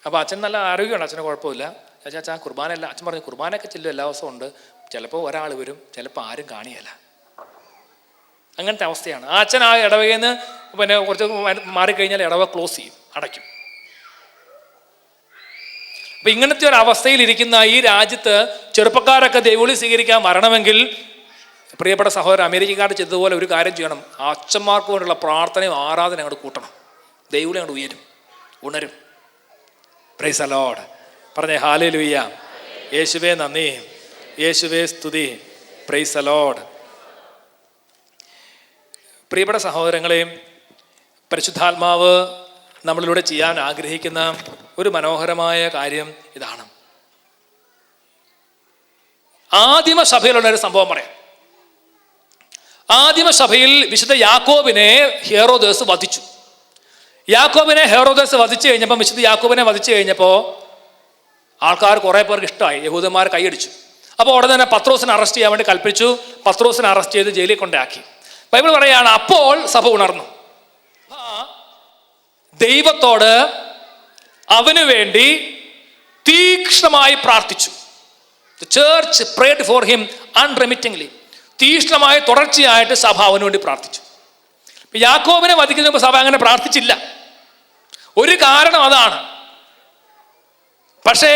അപ്പോൾ അച്ഛൻ നല്ല ആരോഗ്യമുണ്ട്, അച്ഛന് കുഴപ്പമില്ല. അച്ഛാ കുർബാനയല്ല. അച്ഛൻ പറഞ്ഞു കുർബാനയൊക്കെ ചെല്ലും, എല്ലാ ദിവസവും ഉണ്ട്. ചിലപ്പോൾ ഒരാൾ വരും, ചിലപ്പോൾ ആരും കാണിയല്ല. അങ്ങനത്തെ അവസ്ഥയാണ്. ആ അച്ഛൻ ആ ഇടവകയിൽ നിന്ന് പിന്നെ കുറച്ച് മാറിക്കഴിഞ്ഞാൽ ഇടവ ക്ലോസ് ചെയ്യും, അടയ്ക്കും. അപ്പം ഇങ്ങനത്തെ ഒരു അവസ്ഥയിലിരിക്കുന്ന ഈ രാജ്യത്ത് ചെറുപ്പക്കാരൊക്കെ ദൈവവിളി സ്വീകരിക്കാൻ വരണമെങ്കിൽ പ്രിയപ്പെട്ട സഹോദരൻ, അമേരിക്കക്കാർ ചെയ്തതുപോലെ ഒരു കാര്യം ചെയ്യണം. അച്ഛന്മാർക്ക് വേണ്ടിയുള്ള പ്രാർത്ഥനയും ആരാധന അങ്ങോട്ട് കൂട്ടണം. ദൈവവിളി അങ്ങോട്ട് ഉണരും. Price the Lord. പറഞ്ഞേ ഹല്ലേലൂയ, യേശുവേ നന്ദി, യേശുവേ സ്തുതി. Price the Lord. പ്രിയപ്പെട്ട സഹോദരങ്ങളെയും, പരിശുദ്ധാത്മാവ് നമ്മളിലൂടെ ചെയ്യാൻ ആഗ്രഹിക്കുന്ന ഒരു മനോഹരമായ കാര്യം ഇതാണ്. ആദിമസഭയിലുള്ളൊരു സംഭവം പറയാം. ആദിമസഭയിൽ വിശുദ്ധ യാക്കോബിനെ ഹെറോദേസ് വധിച്ചു. യാക്കോബിനെ ഹെറോദേസ് വധിച്ചു കഴിഞ്ഞപ്പോൾ, വിശുദ്ധ യാക്കോബിനെ വധിച്ചു കഴിഞ്ഞപ്പോൾ ആൾക്കാർ കുറേ പേർക്ക് ഇഷ്ടമായി, യഹൂദന്മാർ കൈയടിച്ചു. അപ്പോൾ ഉടനെ തന്നെ പത്രോസിനെ അറസ്റ്റ് ചെയ്യാൻ വേണ്ടി കൽപ്പിച്ചു. പത്രോസിനെ അറസ്റ്റ് ചെയ്ത് ജയിലിൽ കൊണ്ടാക്കി. ബൈബിൾ പറയുകയാണ്, അപ്പോൾ സഭ ഉണർന്നു. ദൈവത്തോട് അവന് വേണ്ടി തീക്ഷ്ണമായി പ്രാർത്ഥിച്ചു. The church prayed for him unremittingly. തീക്ഷ്ണമായി തുടർച്ചയായിട്ട് സഭ അവന് വേണ്ടി പ്രാർത്ഥിച്ചു. യാക്കോബിനെ വധിക്കുന്നപ്പോൾ സഭ അങ്ങനെ പ്രാർത്ഥിച്ചില്ല. ഒരു കാരണം അതാണ്. പക്ഷേ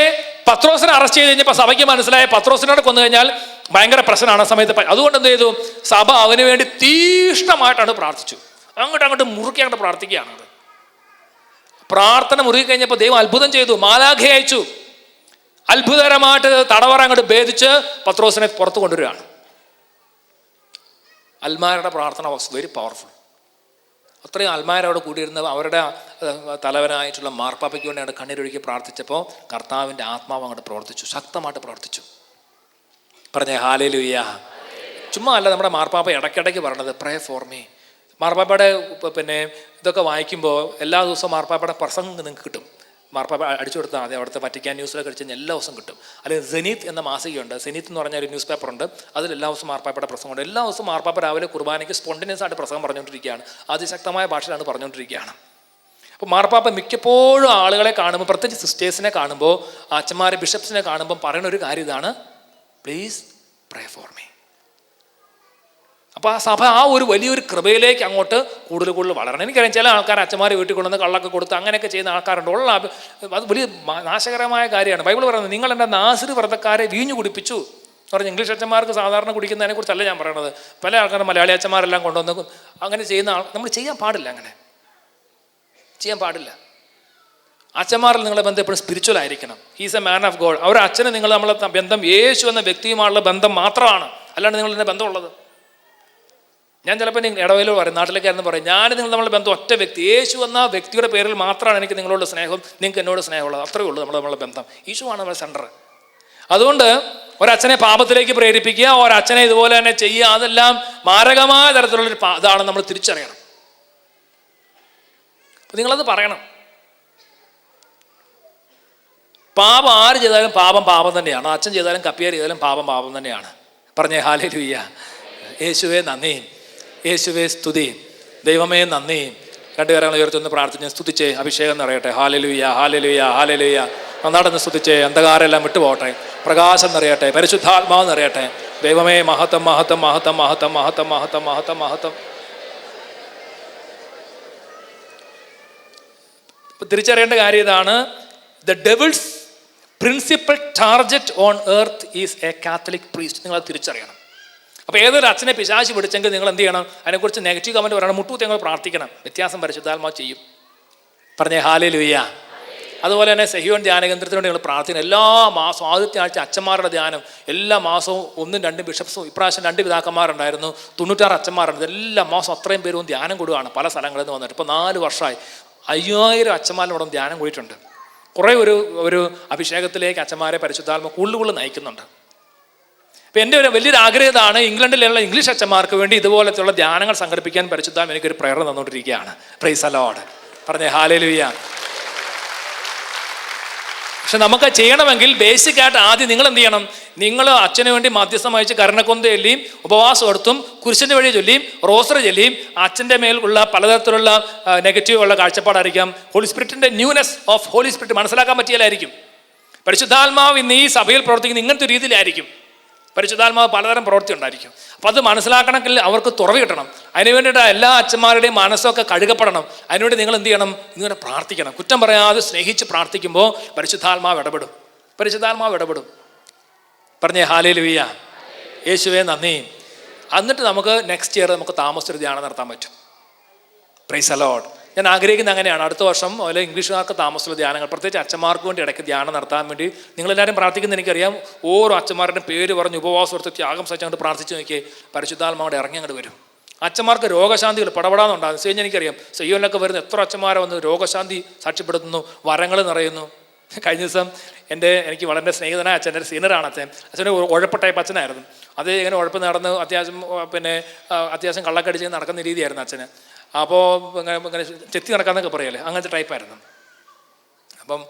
പത്രോസിനെ അറസ്റ്റ് ചെയ്ത് കഴിഞ്ഞപ്പോൾ സഭയ്ക്ക് മനസ്സിലായ പത്രോസിനോട് കൊന്നു കഴിഞ്ഞാൽ ഭയങ്കര പ്രശ്നമാണ് ആ സമയത്ത്. അതുകൊണ്ട് എന്ത് ചെയ്തു? സഭ അവന് വേണ്ടി തീക്ഷ്ണമായിട്ടാണ് പ്രാർത്ഥിച്ചു. അങ്ങോട്ട് മുറുക്കി അങ്ങോട്ട് പ്രാർത്ഥിക്കുകയാണ്. പ്രാർത്ഥന മുറുകി കഴിഞ്ഞപ്പോൾ ദൈവം അത്ഭുതം ചെയ്തു. മാലാഖയെ അയച്ചു. അത്ഭുതകരമായിട്ട് തടവറ അങ്ങോട്ട് ഭേദിച്ച് പത്രോസിനെ പുറത്തു കൊണ്ടുവരികയാണ്. അൽമാരുടെ പ്രാർത്ഥന വാസ് വെരി പവർഫുൾ. അത്രയും അൽമാരവിടെ കൂടിയിരുന്ന അവരുടെ തലവനായിട്ടുള്ള മാർപ്പാപ്പയ്ക്ക് വേണ്ടി അങ്ങോട്ട് കണ്ണീരൊഴുക്കി പ്രാർത്ഥിച്ചപ്പോൾ കർത്താവിൻ്റെ ആത്മാവ് അങ്ങോട്ട് പ്രവർത്തിച്ചു, ശക്തമായിട്ട് പ്രവർത്തിച്ചു. പറഞ്ഞേ ഹല്ലേലൂയ. ചുമ്മാ അല്ല നമ്മുടെ മാർപ്പാപ്പ ഇടയ്ക്കിടയ്ക്ക് പറഞ്ഞത് പ്രേ ഫോർ മീ. മാർപ്പാപ്പയുടെ പിന്നെ ഇതൊക്കെ വായിക്കുമ്പോൾ എല്ലാ ദിവസവും മാർപ്പാപ്പയുടെ പ്രസംഗം നിങ്ങൾക്ക് കിട്ടും. മാർപ്പാപ്പ അടിച്ചു കൊടുത്താൽ മതി. അവിടുത്തെ വറ്റിക്കാൻ ന്യൂസിലൊക്കെ അടിച്ച് എല്ലാ ദിവസവും കിട്ടും. അല്ലെങ്കിൽ സെനീത്ത് എന്ന മാസികയുണ്ട്. സെനീത്ത് എന്ന് പറഞ്ഞ ഒരു ന്യൂസ് പേപ്പറുണ്ട്. അതിൽ എല്ലാ ദിവസവും മാർപ്പാപ്പയുടെ പ്രസംഗമുണ്ട്. എല്ലാ ദിവസവും മാർപ്പാപ്പ രാവിലെ കുർബാനയ്ക്ക് സ്പോണ്ടേനിയസ് ആയിട്ട് പ്രസംഗം പറഞ്ഞുകൊണ്ടിരിക്കുകയാണ്. അതിശക്തമായ ഭാഷയിലാണ് പറഞ്ഞുകൊണ്ടിരിക്കുകയാണ്. അപ്പോൾ മാർപ്പാപ്പ മിക്കപ്പോഴും ആളുകളെ കാണുമ്പോൾ, പ്രത്യേകിച്ച് സിസ്റ്റേഴ്സിനെ കാണുമ്പോൾ, അച്ഛന്മാരെ ബിഷപ്സിനെ കാണുമ്പോൾ പറയുന്ന ഒരു കാര്യം ഇതാണ്, പ്ലീസ് പ്രേ ഫോർ മീ. അപ്പോൾ ആ സഭ ആ ഒരു വലിയൊരു കൃപയിലേക്ക് അങ്ങോട്ട് കൂടുതൽ വളരണം. എനിക്കറിയാം ചില ആൾക്കാർ അച്ഛന്മാരെ വീട്ടിൽ കൊണ്ടുവന്ന് കള്ളൊക്കെ കൊടുത്ത് അങ്ങനെയൊക്കെ ചെയ്യുന്ന ആൾക്കാരുണ്ട്. അത് വലിയ നാശകരമായ കാര്യമാണ്. ബൈബിൾ പറയുന്നത്, നിങ്ങൾ എൻ്റെ നാസിർ വ്രതക്കാരെ വീഞ്ഞു കുടിപ്പിച്ചു എന്ന് പറഞ്ഞ്. ഇംഗ്ലീഷ് അച്ഛന്മാർക്ക് സാധാരണ കുടിക്കുന്നതിനെ കുറിച്ചല്ല ഞാൻ പറയണത്. പല ആൾക്കാരും മലയാളി അച്ഛന്മാരെല്ലാം കൊണ്ടുവന്ന് അങ്ങനെ ചെയ്യുന്ന നമ്മൾ ചെയ്യാൻ പാടില്ല. അങ്ങനെ ചെയ്യാൻ പാടില്ല. അച്ഛന്മാരിൽ നിങ്ങളുടെ ബന്ധം എപ്പോഴും സ്പിരിച്വൽ ആയിരിക്കണം. He's a man of God. അവരുടെ അച്ഛന് നിങ്ങൾ നമ്മളെ ബന്ധം യേശു എന്ന വ്യക്തിയുമായുള്ള ബന്ധം മാത്രമാണ്, അല്ലാണ്ട് നിങ്ങളുടെ ബന്ധമുള്ളത്. ഞാൻ ചിലപ്പോൾ നിങ്ങൾ ഇടവയിലോ പറയും, നാട്ടിലേക്കായിരുന്നു പറയും, ഞാൻ നിങ്ങൾ നമ്മളെ ബന്ധം ഒറ്റ വ്യക്തി, യേശു എന്ന വ്യക്തിയുടെ പേരിൽ മാത്രമാണ് എനിക്ക് നിങ്ങളോട് സ്നേഹം, നിങ്ങൾക്ക് എന്നോട് സ്നേഹമുള്ളത്. അത്രയേ ഉള്ളൂ നമ്മളെ ബന്ധം. യേശുവാണ് നമ്മുടെ സെൻറ്റർ. അതുകൊണ്ട് ഒരച്ഛനെ പാപത്തിലേക്ക് പ്രേരിപ്പിക്കുക, ഒരച്ഛനെ ഇതുപോലെ തന്നെ ചെയ്യുക, അതെല്ലാം മാരകമായ തരത്തിലുള്ളൊരു ഇതാണ് നമ്മൾ തിരിച്ചറിയണം. അപ്പം നിങ്ങളത് പറയണം. പാപം ആര് ചെയ്താലും പാപം തന്നെയാണ്. അച്ഛൻ ചെയ്താലും കപ്പിയാർ ചെയ്താലും പാപം തന്നെയാണ്. പറഞ്ഞേ ഹല്ലേലൂയ. യേശുവേ നന്ദി, യേശുവേ സ്തുതി, ദൈവമേ നന്ദി. രണ്ടുപേരെ ഉയർത്തുന്ന പ്രാർത്ഥിച്ച് സ്തുതിച്ചേ, അഭിഷേകം നിറയട്ടെ. Hallelujah, hallelujah, hallelujah. നന്നാടന്ന് സ്തുതിച്ചേ, അന്ധകാരെല്ലാം വിട്ടുപോകട്ടെ, പ്രകാശം നിറയട്ടെ, പരിശുദ്ധാത്മാവ് നിറയട്ടെ. ദൈവമേ മഹത്വം, മഹത്വം, മഹത്വം, മഹത്വം, മഹത്വം, മഹത്വം, മഹത്വം, മഹത്വം. തിരിച്ചറിയേണ്ട കാര്യം ഇതാണ്, the devil's principal target on earth is a Catholic priest. നിങ്ങൾ അത് തിരിച്ചറിയണം. അപ്പോൾ ഏതൊരു അച്ഛനെ പിശാച് പിടിച്ചെങ്കിൽ നിങ്ങൾ എന്ത് ചെയ്യണം? അതിനെക്കുറിച്ച് നെഗറ്റീവ് കമൻറ്റ് പറയണം, മുട്ടൂത്തി നിങ്ങൾ പ്രാർത്ഥിക്കണം. വ്യത്യാസം പരിശുദ്ധാത്മാവ് ചെയ്യും. പറഞ്ഞേ ഹല്ലേലൂയ. അതുപോലെ തന്നെ സെഹിയോൻ ധ്യാനകേന്ദ്രത്തിന് വേണ്ടി നിങ്ങൾ പ്രാർത്ഥിക്കണം. എല്ലാ മാസവും ആദ്യത്തെ ആഴ്ച അച്ഛന്മാരുടെ ധ്യാനം എല്ലാ മാസവും 1-2 ബിഷപ്സും, ഇപ്രാവശ്യം 2 പിതാക്കന്മാരുണ്ടായിരുന്നു, 96 അച്ഛന്മാരുണ്ട്. എല്ലാ മാസവും അത്രയും പേരും ധ്യാനം കൊടുക്കുകയാണ് പല സ്ഥലങ്ങളിൽ നിന്ന് വന്നിട്ട്. ഇപ്പോൾ 4 വർഷമായി 5000 അച്ഛന്മാരോടും ധ്യാനം കൂടിയിട്ടുണ്ട്. കുറേ ഒരു അഭിഷേകത്തിലേക്ക് അച്ഛന്മാരെ പരിശുദ്ധാത്മ കൂടുതൽ നയിക്കുന്നുണ്ട്. അപ്പോൾ എൻ്റെ ഒരു വലിയൊരു ആഗ്രഹം ഇതാണ്, ഇംഗ്ലണ്ടിലുള്ള ഇംഗ്ലീഷ് അച്ഛന്മാർക്ക് വേണ്ടി ഇതുപോലത്തെയുള്ള ധ്യാനങ്ങൾ സംഘടിപ്പിക്കാൻ പരിശുദ്ധാത്മ എനിക്കൊരു പ്രേരണ തന്നുകൊണ്ടിരിക്കുകയാണ്. Praise the Lord. പറഞ്ഞേ ഹല്ലേലൂയ. പക്ഷെ നമുക്ക് ചെയ്യണമെങ്കിൽ ബേസിക്കായിട്ട് ആദ്യം നിങ്ങൾ എന്ത് ചെയ്യണം? നിങ്ങൾ അച്ഛന് വേണ്ടി മധ്യസ്ഥം വഹിച്ച് കരുണക്കൊന്ത ചൊല്ലിയും ഉപവാസം എടുത്തും കുരിശിൻ്റെ വഴി ചൊല്ലിയും റോസറി ചൊല്ലിയും അച്ഛൻ്റെ മേൽ ഉള്ള പലതരത്തിലുള്ള നെഗറ്റീവ് ഉള്ള കാഴ്ചപ്പാടായിരിക്കാം. ഹോളി സ്പിരിറ്റിൻ്റെ ന്യൂനെസ് ഓഫ് ഹോളി സ്പിരിറ്റ് മനസ്സിലാക്കാൻ പറ്റിയാലായിരിക്കും. പരിശുദ്ധാത്മാവ് ഇന്ന് ഈ സഭയിൽ പ്രവർത്തിക്കുന്ന ഇങ്ങനത്തെ രീതിയിലായിരിക്കും. പരിശുദ്ധാത്മാവ് പലതരം പ്രവൃത്തി ഉണ്ടായിരിക്കും. അപ്പോൾ അത് മനസ്സിലാക്കണമെങ്കിൽ അവർക്ക് തുറവ് കിട്ടണം. അതിന് വേണ്ടിയിട്ട് എല്ലാ അച്ഛന്മാരുടെയും മനസ്സൊക്കെ കഴുകപ്പെടണം. അതിനുവേണ്ടി നിങ്ങൾ എന്ത് ചെയ്യണം? ഇങ്ങനെ പ്രാർത്ഥിക്കണം. കുറ്റം പറയാതെ സ്നേഹിച്ച് പ്രാർത്ഥിക്കുമ്പോൾ പരിശുദ്ധാത്മാവ് ഇടപെടും. പരിശുദ്ധാത്മാവ് ഇടപെടും. പറഞ്ഞേ ഹല്ലേലൂയ, യേശുവേ നന്ദി. എന്നിട്ട് നമുക്ക് നെക്സ്റ്റ് ഇയർ നമുക്ക് താമസിച്ചൊരു ധ്യാനം നടത്താൻ പറ്റും. Price the Lord. ഞാൻ ആഗ്രഹിക്കുന്നത് അങ്ങനെയാണ്. അടുത്ത വർഷം അതുപോലെ ഇംഗ്ലീഷുകാർക്ക് താമസമുള്ള ധ്യാനങ്ങൾ, പ്രത്യേകിച്ച് അച്ഛന്മാർക്ക് വേണ്ടി ഇടയ്ക്ക് ധ്യാനം നടത്താൻ വേണ്ടി നിങ്ങളെല്ലാവരും പ്രാർത്ഥിക്കുന്നത് എനിക്കറിയാം. ഓരോ അച്ഛന്മാരുടെ പേര് പറഞ്ഞ് ഉപവാസം എടുത്ത് ത്യാഗം സഹിച്ചങ്ങോട്ട് പ്രാർത്ഥിച്ച് നോക്കിയേ, പരിശുദ്ധാത്മാവിടെ ഇറങ്ങി അങ്ങോട്ട് വരും. അച്ഛന്മാർക്ക് രോഗശാന്തികൾ പടപടാന്നുണ്ടാകും. സെയ്യൻ എനിക്കറിയാം, സെയ്യോനിലൊക്കെ വരുന്ന എത്ര അച്ഛന്മാരെ വന്ന് രോഗശാന്തി സാക്ഷ്യപ്പെടുത്തുന്നു, വരങ്ങൾ നിറയുന്നു. കഴിഞ്ഞ ദിവസം എനിക്ക് വളരെ സ്നേഹിതനായ അച്ഛൻ, എൻ്റെ സീനിയറാണ് അച്ഛൻ. അച്ഛൻ്റെ ഉഴപ്പ ടൈപ്പ് അച്ഛനായിരുന്നു. അത് ഇങ്ങനെ ഉഴപ്പ് നടന്ന് അത്യാവശ്യം കള്ളക്കടിച്ച് നടക്കുന്ന രീതിയായിരുന്നു അച്ഛന്. അപ്പോൾ ഇങ്ങനെ ചെത്തി നടക്കാമെന്നൊക്കെ പറയല്ലേ, അങ്ങനത്തെ ടൈപ്പായിരുന്നു. അപ്പം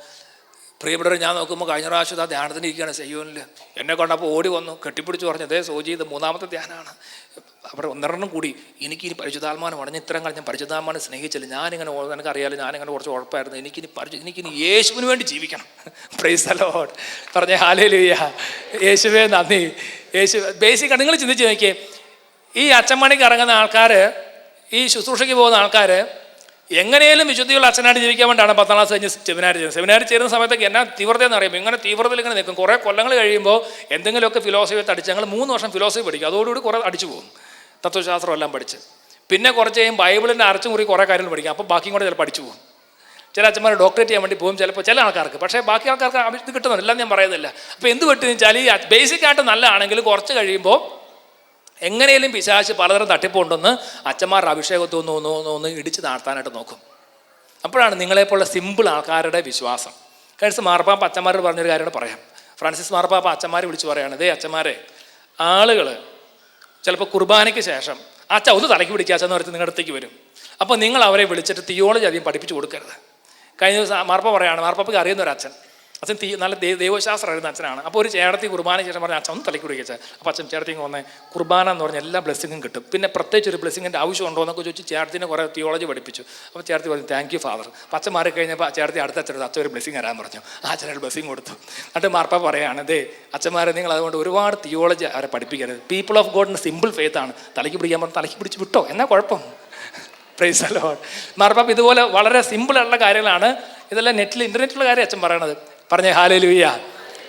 പ്രിയപ്പെട്ടവർ, ഞാൻ നോക്കുമ്പോൾ കഴിഞ്ഞ പ്രാവശ്യം ആ ധ്യാനത്തിന് ഇരിക്കുകയാണ് സെയ്യോനിൽ. എന്നെ കണ്ടപ്പോൾ ഓടി വന്നു, കെട്ടിപ്പിടിച്ച് പറഞ്ഞു, അതേ സോജി, ഇത് 3ാമത്തെ ധ്യാനമാണ്. അവിടെ 1-2 കൂടി എനിക്കിനി പരിശുദ്ധാത്മാനം ഉടഞ്ഞ ഇത്രയും കാലം ഞാൻ പരിശുദ്ധാത്മാനെ സ്നേഹിച്ചില്ല. ഞാനിങ്ങനെ എനിക്കറിയാലോ, ഞാനിങ്ങനെ കുറച്ച് ഉഴപ്പായിരുന്നു. എനിക്കിനി യേശുവിന് വേണ്ടി ജീവിക്കണം. Price the Lord. പറഞ്ഞേ ഹല്ലേലൂയ, യേശുവേ നന്ദി. യേശു ബേസിക്കാണ്. നിങ്ങൾ ചിന്തിച്ച് നോക്കിയേ, ഈ അച്ഛന്മണിക്ക് ഇറങ്ങുന്ന ആൾക്കാർ, ഈ ശുശ്രൂഷയ്ക്ക് പോകുന്ന ആൾക്കാർ എങ്ങനെയും വിശുദ്ധിയുള്ള അച്ഛനായിട്ട് ജീവിക്കാൻ വേണ്ടിയാണ് 10ാം ക്ലാസ് കഴിഞ്ഞ് സെമിനാരി ചേരുന്ന സമയത്തൊക്കെ എന്നാ തീവ്രതയെന്ന് അറിയുമ്പോൾ ഇങ്ങനെ തീവ്രതയിൽ ഇങ്ങനെ നിൽക്കും. കുറേ കൊല്ലങ്ങൾ കഴിയുമ്പോൾ എന്തെങ്കിലുമൊക്കെ ഫിലോസഫി അടിച്ച്, ഞങ്ങൾ 3 വർഷം ഫിലോസഫി പഠിക്കും. അതോടുകൂടി കുറേ അടിച്ചു പോകും, തത്വശാസ്ത്രം എല്ലാം പഠിച്ച്. പിന്നെ കുറച്ച് കഴിയും ബൈബിളിൻ്റെ അരച്ചുമുറി കുറേ കാര്യങ്ങൾ പഠിക്കും. അപ്പോൾ ബാക്കിയും കൂടെ ചിലപ്പോൾ പഠിച്ചു പോകും. ചില അച്ഛന്മാർ ഡോക്ടറേറ്റ് ചെയ്യാൻ വേണ്ടി പോകും, ചിലപ്പോൾ ചില ആൾക്കാർക്ക്. പക്ഷേ ബാക്കി ആൾക്കാർക്ക് ഇത് കിട്ടുന്നുണ്ട്, എല്ലാം ഞാൻ പറയുന്നില്ല. അപ്പോൾ എന്ത് പറ്റുമെന്ന് വെച്ചാൽ, ഈ ബേസിക്കായിട്ട് നല്ലതാണെങ്കിൽ കുറച്ച് കഴിയുമ്പോൾ എങ്ങനെയും പിശാച് പലതരം തട്ടിപ്പുണ്ടെന്ന് അച്ഛന്മാരുടെ അഭിഷേകത്തിൽ ഒന്ന് ഇടിച്ച് താഴ്ത്താനായിട്ട് നോക്കും. അപ്പോഴാണ് നിങ്ങളെപ്പോലുള്ള സിമ്പിൾ ആൾക്കാരുടെ വിശ്വാസം. കഴിഞ്ഞ മാർപ്പാപ്പ അച്ഛന്മാരോട് പറഞ്ഞൊരു കാര്യം പറയാം. ഫ്രാൻസിസ് മാർപ്പാപ്പ അച്ഛന്മാരെ വിളിച്ച് പറയുകയാണ്, ഇതേ അച്ഛന്മാരെ, ആളുകൾ ചിലപ്പോൾ കുർബാനയ്ക്ക് ശേഷം അച്ഛ ഒന്ന് തലയ്ക്ക് പിടിക്കാച്ചെന്ന് പറഞ്ഞ് നിങ്ങളുടെ അടുത്തേക്ക് വരും. അപ്പോൾ നിങ്ങൾ അവരെ വിളിച്ചിട്ട് തിയോളജി അധികം പഠിപ്പിച്ച് കൊടുക്കരുത്. കഴിഞ്ഞ ദിവസം മാർപ്പാപ്പ പറയുകയാണ്, മാർപ്പാപ്പയ്ക്ക് അറിയുന്ന ഒരു അച്ഛൻ നല്ല ദൈവശാസ്ത്രം അറിയുന്ന അച്ഛനാണ്. അപ്പോൾ ഒരു ചേട്ടത്തി കുർബാന ശേഷം പറഞ്ഞ അച്ഛൻ ഒന്ന് തലയ്ക്ക് പിടിക്കുക. അപ്പോൾ അച്ഛൻ ചേട്ടത്തിക്ക് വന്നേ, കുർബാന എന്ന് പറഞ്ഞാൽ എല്ലാ ബ്ലെസ്സിങ്ങും കിട്ടും, പിന്നെ പ്രത്യേകിച്ച് ഒരു ബ്ലെസ്സിങ്ങിൻ്റെ ആവശ്യമുണ്ടോ എന്നൊക്കെ ചോദിച്ച് ചേട്ടത്തിനെ കുറേ തിയോളജി പഠിപ്പിച്ചു. അപ്പോൾ ചേട്ടത്തി പറഞ്ഞു, താങ്ക് യു ഫാദർ. അപ്പോൾ അച്ഛൻ മാറി കഴിഞ്ഞപ്പോൾ ചേട്ടത്തി അടുത്ത അച്ഛൻ ഒരു ബ്ലെസ്സിങ് തരാൻ പറഞ്ഞു. ആ അച്ഛനൊരു ബ്ലെസ്സിങ് കൊടുത്തു. എന്നിട്ട് മാർപ്പാപ്പ പറയുകയാണ്, ദേ അച്ഛന്മാരെ, നിങ്ങൾ അതുകൊണ്ട് ഒരുപാട് തിയോളജി അവരെ പഠിപ്പിക്കരുത്. പീപ്പിൾ ഓഫ് ഗോഡിൻ്റെ സിമ്പിൾ ഫെയ്ത്ത് ആണ്. തലയ്ക്ക് പിടിക്കാൻ പറഞ്ഞു, തലയ്ക്ക് പിടിച്ച് വിട്ടോ, എന്നാ കുഴപ്പം. Price the Lord. മാർപ്പാപ്പ ഇതുപോലെ വളരെ സിമ്പിളുള്ള കാര്യങ്ങളാണ്. ഇതെല്ലാം ഇൻ്റർനെറ്റിലുള്ള കാര്യം അച്ഛൻ പറയണത്. പറഞ്ഞേ ഹല്ലേലൂയ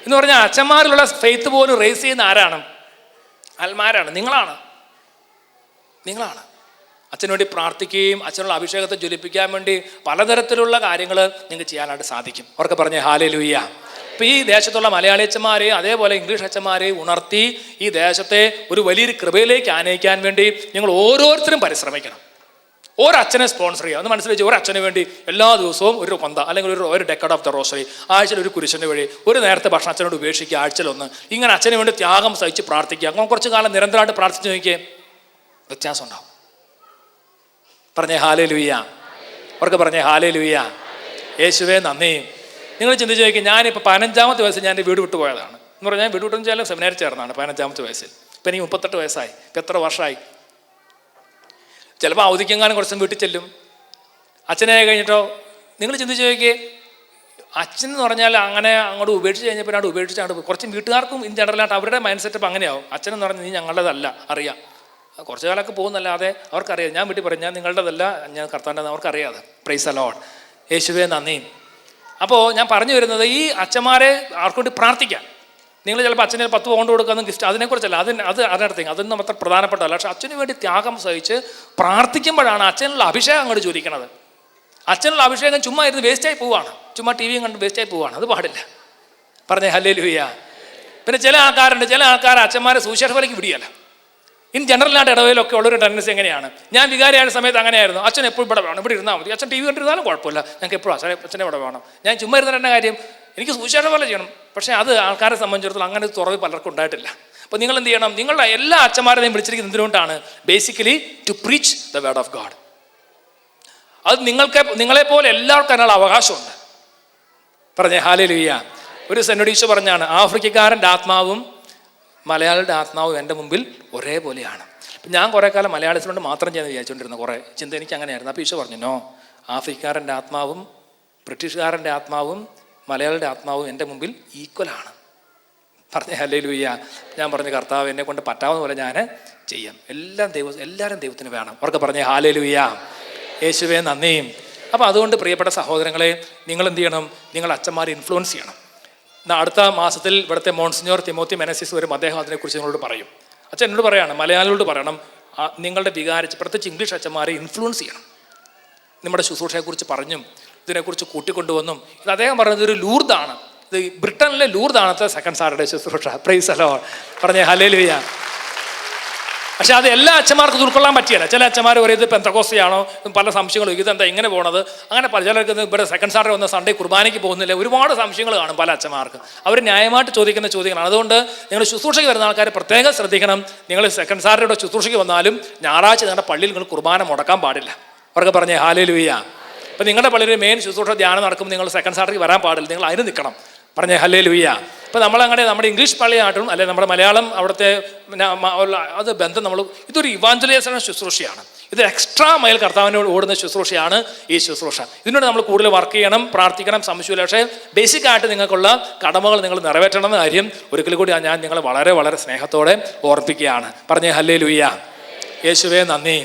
എന്ന് പറഞ്ഞാൽ അച്ഛന്മാരിലുള്ള ഫെയ്ത്ത് പോലും റേസ് ചെയ്യുന്ന ആരാണ്? അൽമാരാണ്, നിങ്ങളാണ്. അച്ഛന് വേണ്ടി പ്രാർത്ഥിക്കുകയും അച്ഛനുള്ള അഭിഷേകത്തെ ജ്വലിപ്പിക്കാൻ വേണ്ടി പലതരത്തിലുള്ള കാര്യങ്ങൾ നിങ്ങൾക്ക് ചെയ്യാനായിട്ട് സാധിക്കും. അവർക്ക് പറഞ്ഞേ ഹല്ലേലൂയ. ഇപ്പം ഈ ദേശത്തുള്ള മലയാളി അച്ഛന്മാരെ അതേപോലെ ഇംഗ്ലീഷ് അച്ഛന്മാരെ ഉണർത്തി ഈ ദേശത്തെ ഒരു വലിയൊരു കൃപയിലേക്ക് ആനയിക്കാൻ വേണ്ടി നിങ്ങൾ ഓരോരുത്തരും പരിശ്രമിക്കണം. ഒരച്ഛനെ സ്പോൺസർ ചെയ്യുക. ഒന്ന് മനസ്സിൽ വെച്ച്, ഒരച്ഛന് വേണ്ടി എല്ലാ ദിവസവും ഒരു കൊന്ത അല്ലെങ്കിൽ ഒരു ഡെക്കഡ് ഓഫ് ദ റോസറി, ആഴ്ചയിൽ ഒരു കുരിശിൻ്റെ വഴി, ഒരു നേരത്തെ ഭക്ഷണം അച്ഛനോട് ഉപേക്ഷിക്കുക, ആഴ്ചയിലൊന്ന്. ഇങ്ങനെ അച്ഛന് വേണ്ടി ത്യാഗം സഹിച്ച് പ്രാർത്ഥിക്കുക. അങ്ങനെ കുറച്ച് കാലം നിരന്തരമായിട്ട് പ്രാർത്ഥിച്ച് നോക്കിയേ, വ്യത്യാസം ഉണ്ടാവും. പറഞ്ഞേ ഹല്ലേലൂയ. അവർക്ക് പറഞ്ഞേ ഹല്ലേലൂയ. യേശുവേ നന്ദി. നിങ്ങൾ ചിന്തിച്ച് നോക്കി, ഞാനിപ്പോൾ 15ാമത്തെ വയസ്സിൽ ഞാൻ എൻ്റെ വീട് വിട്ടു പോയതാണ് എന്ന് പറഞ്ഞാൽ, വീട് വിട്ടെന്ന് വെച്ചാൽ സെമിനാരിൽ ചേർന്നാണ് 15ാമത്തെ വയസ്സിൽ. ഇപ്പം എനിക്ക് 38 വയസ്സായി. ഇപ്പം എത്ര വർഷമായി? ചിലപ്പോൾ അവധിക്കെങ്ങാനും കുറച്ചും വീട്ടിൽ ചെല്ലും. അച്ഛനെ കഴിഞ്ഞിട്ടോ നിങ്ങൾ ചിന്തിച്ച് നോക്കിയേ, അച്ഛൻ എന്ന് പറഞ്ഞാൽ അങ്ങനെ അങ്ങോട്ട് ഉപേക്ഷിച്ച് കഴിഞ്ഞപ്പോൾ അവിടെ ഉപേക്ഷിച്ചാണ്. കുറച്ച് വീട്ടുകാർക്കും ഇൻ ജനറലായിട്ട് അവരുടെ മൈൻഡ് സെറ്റപ്പ് അങ്ങനെയാവും. അച്ഛനെന്ന് പറഞ്ഞാൽ നീ ഞങ്ങളുടേതല്ല, അറിയാം. കുറച്ച് കാലമൊക്കെ പോകുന്നല്ലാതെ അവർക്കറിയാം. ഞാൻ വീട്ടിൽ പറയും ഞാൻ നിങ്ങളുടേതല്ല, ഞാൻ കർത്താവിൻ്റെ, അവർക്കറിയാതെ. Price the Lord. യേശുവേ നന്ദി. അപ്പോൾ ഞാൻ പറഞ്ഞു വരുന്നത്, ഈ അച്ഛന്മാരെ ആർക്കു വേണ്ടി പ്രാർത്ഥിക്കാം. നിങ്ങൾ ചിലപ്പോൾ അച്ഛന് 10 പൗണ്ട് കൊടുക്കുന്ന ഗിഫ്റ്റ്, അതിനെക്കുറിച്ചല്ല, അതിനടുത്തേക്ക് അതൊന്നും അത്ര പ്രധാനപ്പെട്ടതല്ല. പക്ഷെ അച്ഛന് വേണ്ടി ത്യാഗം സഹിച്ച് പ്രാർത്ഥിക്കുമ്പോഴാണ് അച്ഛനുള്ള അഭിഷേകം അങ്ങോട്ട് ജ്വലിക്കണത്. അച്ഛനുള്ള അഭിഷേകം ചുമ്മാ ഇരുന്ന് വേസ്റ്റായി പോവുകയാണ്, ചുമ്മാ ടി വിയും കണ്ട് വേസ്റ്റായി പോവുകയാണ്. അത് പാടില്ല. പറഞ്ഞേ ഹല്ലേലൂയ. പിന്നെ ചില ആൾക്കാർ അച്ഛന്മാരെ സുവിശേഷത്തിലേക്ക് വിടിയല്ല. ഇൻ ജനറലായിട്ട് ഇടവയിലൊക്കെ ഉള്ളൊരു ടെൻഡൻസി എങ്ങനെയാണ്, ഞാൻ വികാരിയായ സമയത്ത് അങ്ങനെയായിരുന്നു. അച്ഛൻ എപ്പോഴും ഇവിടെ വേണം, ഇവിടെ ഇരുന്നാൽ മതി. അച്ഛൻ ടി വി കണ്ടിരുന്നാലും കുഴപ്പമില്ല, ഞങ്ങൾക്ക് എപ്പോഴും അച്ഛനെ ഇവിടെ വേണം. ഞാൻ ചുമ്മാ ഇരുന്ന കാര്യം, എനിക്ക് സുവിശേഷം പോലെ ചെയ്യണം. പക്ഷേ അത് ആൾക്കാരെ സംബന്ധിച്ചിടത്തോളം അങ്ങനെ തുറവ് പലർക്കും ഉണ്ടായിട്ടില്ല. അപ്പോൾ നിങ്ങൾ എന്ത് ചെയ്യണം? നിങ്ങളുടെ എല്ലാ അച്ഛന്മാരെയും വിളിച്ചിരിക്കുന്നത് എന്തുകൊണ്ടാണ്? Basically to preach the word of God. അത് നിങ്ങളെപ്പോലെ എല്ലാവർക്കും അതിനുള്ള അവകാശമുണ്ട്. പറഞ്ഞേ ഹല്ലേലൂയ. ഒരു സെന്നോടീശോ പറഞ്ഞാണ്, ആഫ്രിക്കക്കാരൻ്റെ ആത്മാവും മലയാളിയുടെ ആത്മാവും എൻ്റെ മുമ്പിൽ ഒരേപോലെയാണ്. ഞാൻ കുറേ കാലം മലയാളത്തിലോട്ട് മാത്രം ചെയ്യാൻ വിചാരിച്ചുകൊണ്ടിരുന്ന കുറേ ചിന്ത എനിക്ക് അങ്ങനെയായിരുന്നു. അപ്പോൾ ഈശോ പറഞ്ഞു, നോ, ആഫ്രിക്കക്കാരൻ്റെ ആത്മാവും ബ്രിട്ടീഷുകാരൻ്റെ ആത്മാവും മലയാളിയുടെ ആത്മാവും എൻ്റെ മുമ്പിൽ ഈക്വലാണ്. പറഞ്ഞേ ഹല്ലേലൂയ. ഞാൻ പറഞ്ഞു, കർത്താവ് എന്നെ കൊണ്ട് പറ്റാവുന്ന പോലെ ഞാൻ ചെയ്യാം. എല്ലാവരും ദൈവത്തിന് വേണം. അവർക്ക് പറഞ്ഞേ ഹല്ലേലൂയ. യേശുവേ നന്ദിയും. അപ്പോൾ അതുകൊണ്ട് പ്രിയപ്പെട്ട സഹോദരങ്ങളെ, നിങ്ങൾ എന്ത് ചെയ്യണം? നിങ്ങൾ അച്ഛന്മാരെ ഇൻഫ്ലുവൻസ് ചെയ്യണം. അടുത്ത മാസത്തിൽ ഇവിടുത്തെ മോൺസിഞ്ഞോർ തിമോത്തി മെനസിസ് വരും. അദ്ദേഹം അതിനെക്കുറിച്ച് നിങ്ങളോട് പറയും. അച്ഛൻ എന്നോട് പറയാണ്, മലയാളികളോട് പറയണം, നിങ്ങളുടെ വികാരിച്ച് പ്രത്യേകിച്ച് ഇംഗ്ലീഷ് അച്ഛന്മാരെ ഇൻഫ്ലുവൻസ് ചെയ്യണം. നമ്മുടെ ശുശ്രൂഷയെക്കുറിച്ച് പറഞ്ഞും ഇതിനെക്കുറിച്ച് കൂട്ടിക്കൊണ്ടുവന്നും. ഇത് അദ്ദേഹം പറയുന്നത് ഒരു ലൂർദാണ്. ഇത് ബ്രിട്ടനിലെ ലൂർദാണത്തെ സെക്കൻഡ് സാറ്റർഡേ ശുശ്രൂഷ. Price the Lord. പറഞ്ഞേ ഹല്ലേലൂയ. പക്ഷെ അത് എല്ലാ അച്ഛന്മാർക്കും ഉൾക്കൊള്ളാൻ പറ്റിയല്ല. ചില അച്ഛന്മാർ പറയും ഇത് പെന്തക്കോസ്തിയാണോ, പല സംശയങ്ങളും, ഇതെന്താ ഇങ്ങനെ പോണത്, അങ്ങനെ പല ചിലർക്ക് ഇവിടെ സെക്കൻഡ് സാറ്റർഡേ വന്ന സൺഡേ കുർബാനയ്ക്ക് പോകുന്നില്ല, ഒരുപാട് സംശയങ്ങൾ കാണും പല അച്ഛന്മാർക്ക്. അവർ ന്യായമായിട്ട് ചോദിക്കുന്ന ചോദ്യങ്ങളാണ്. അതുകൊണ്ട് നിങ്ങൾ ശുശ്രൂഷയ്ക്ക് വരുന്ന ആൾക്കാർ പ്രത്യേകം ശ്രദ്ധിക്കണം. നിങ്ങൾ സെക്കൻഡ് സാറ്റർഡേയുടെ ശുശ്രൂഷയ്ക്ക് വന്നാലും ഞായറാഴ്ച നിങ്ങളുടെ പള്ളിയിൽ നിങ്ങൾ കുർബാന മുടക്കാൻ പാടില്ല. അവർക്ക് പറഞ്ഞേ ഹല്ലേലൂയ. അപ്പം നിങ്ങളുടെ പള്ളിയിൽ മെയിൻ ശുശ്രൂഷ ധ്യാനം നടക്കുമ്പോൾ നിങ്ങൾ സെക്കൻഡ് സാറ്റർഡേക്ക് വരാൻ പാടില്ല, നിങ്ങൾ അതിന് നിൽക്കണം. പറഞ്ഞേ ഹല്ലേലൂയ. ഇപ്പം നമ്മളങ്ങനെ നമ്മുടെ ഇംഗ്ലീഷ് പള്ളിയായിട്ടും അല്ലെങ്കിൽ നമ്മുടെ മലയാളം അവിടുത്തെ അത് ബന്ധം ഇതൊരു ഇവാഞ്ചലൈസേഷൻ ശുശ്രൂഷയാണ്. ഇത് എക്സ്ട്രാ മൈൽ കർത്താവിനോട് ഓടുന്ന ശുശ്രൂഷയാണ് ഈ ശുശ്രൂഷ. ഇതിനോട് നമ്മൾ കൂടുതൽ വർക്ക് ചെയ്യണം, പ്രാർത്ഥിക്കണം, സംശയമില്ല. പക്ഷേ ബേസിക്കായിട്ട് നിങ്ങൾക്കുള്ള കടമകൾ നിങ്ങൾ നിറവേറ്റണം എന്ന കാര്യം ഒരിക്കൽ കൂടി ഞാൻ നിങ്ങളെ വളരെ വളരെ സ്നേഹത്തോടെ ഓർപ്പിക്കുകയാണ്. പറഞ്ഞേ ഹല്ലേലൂയ. യേശുവേ നന്ദി,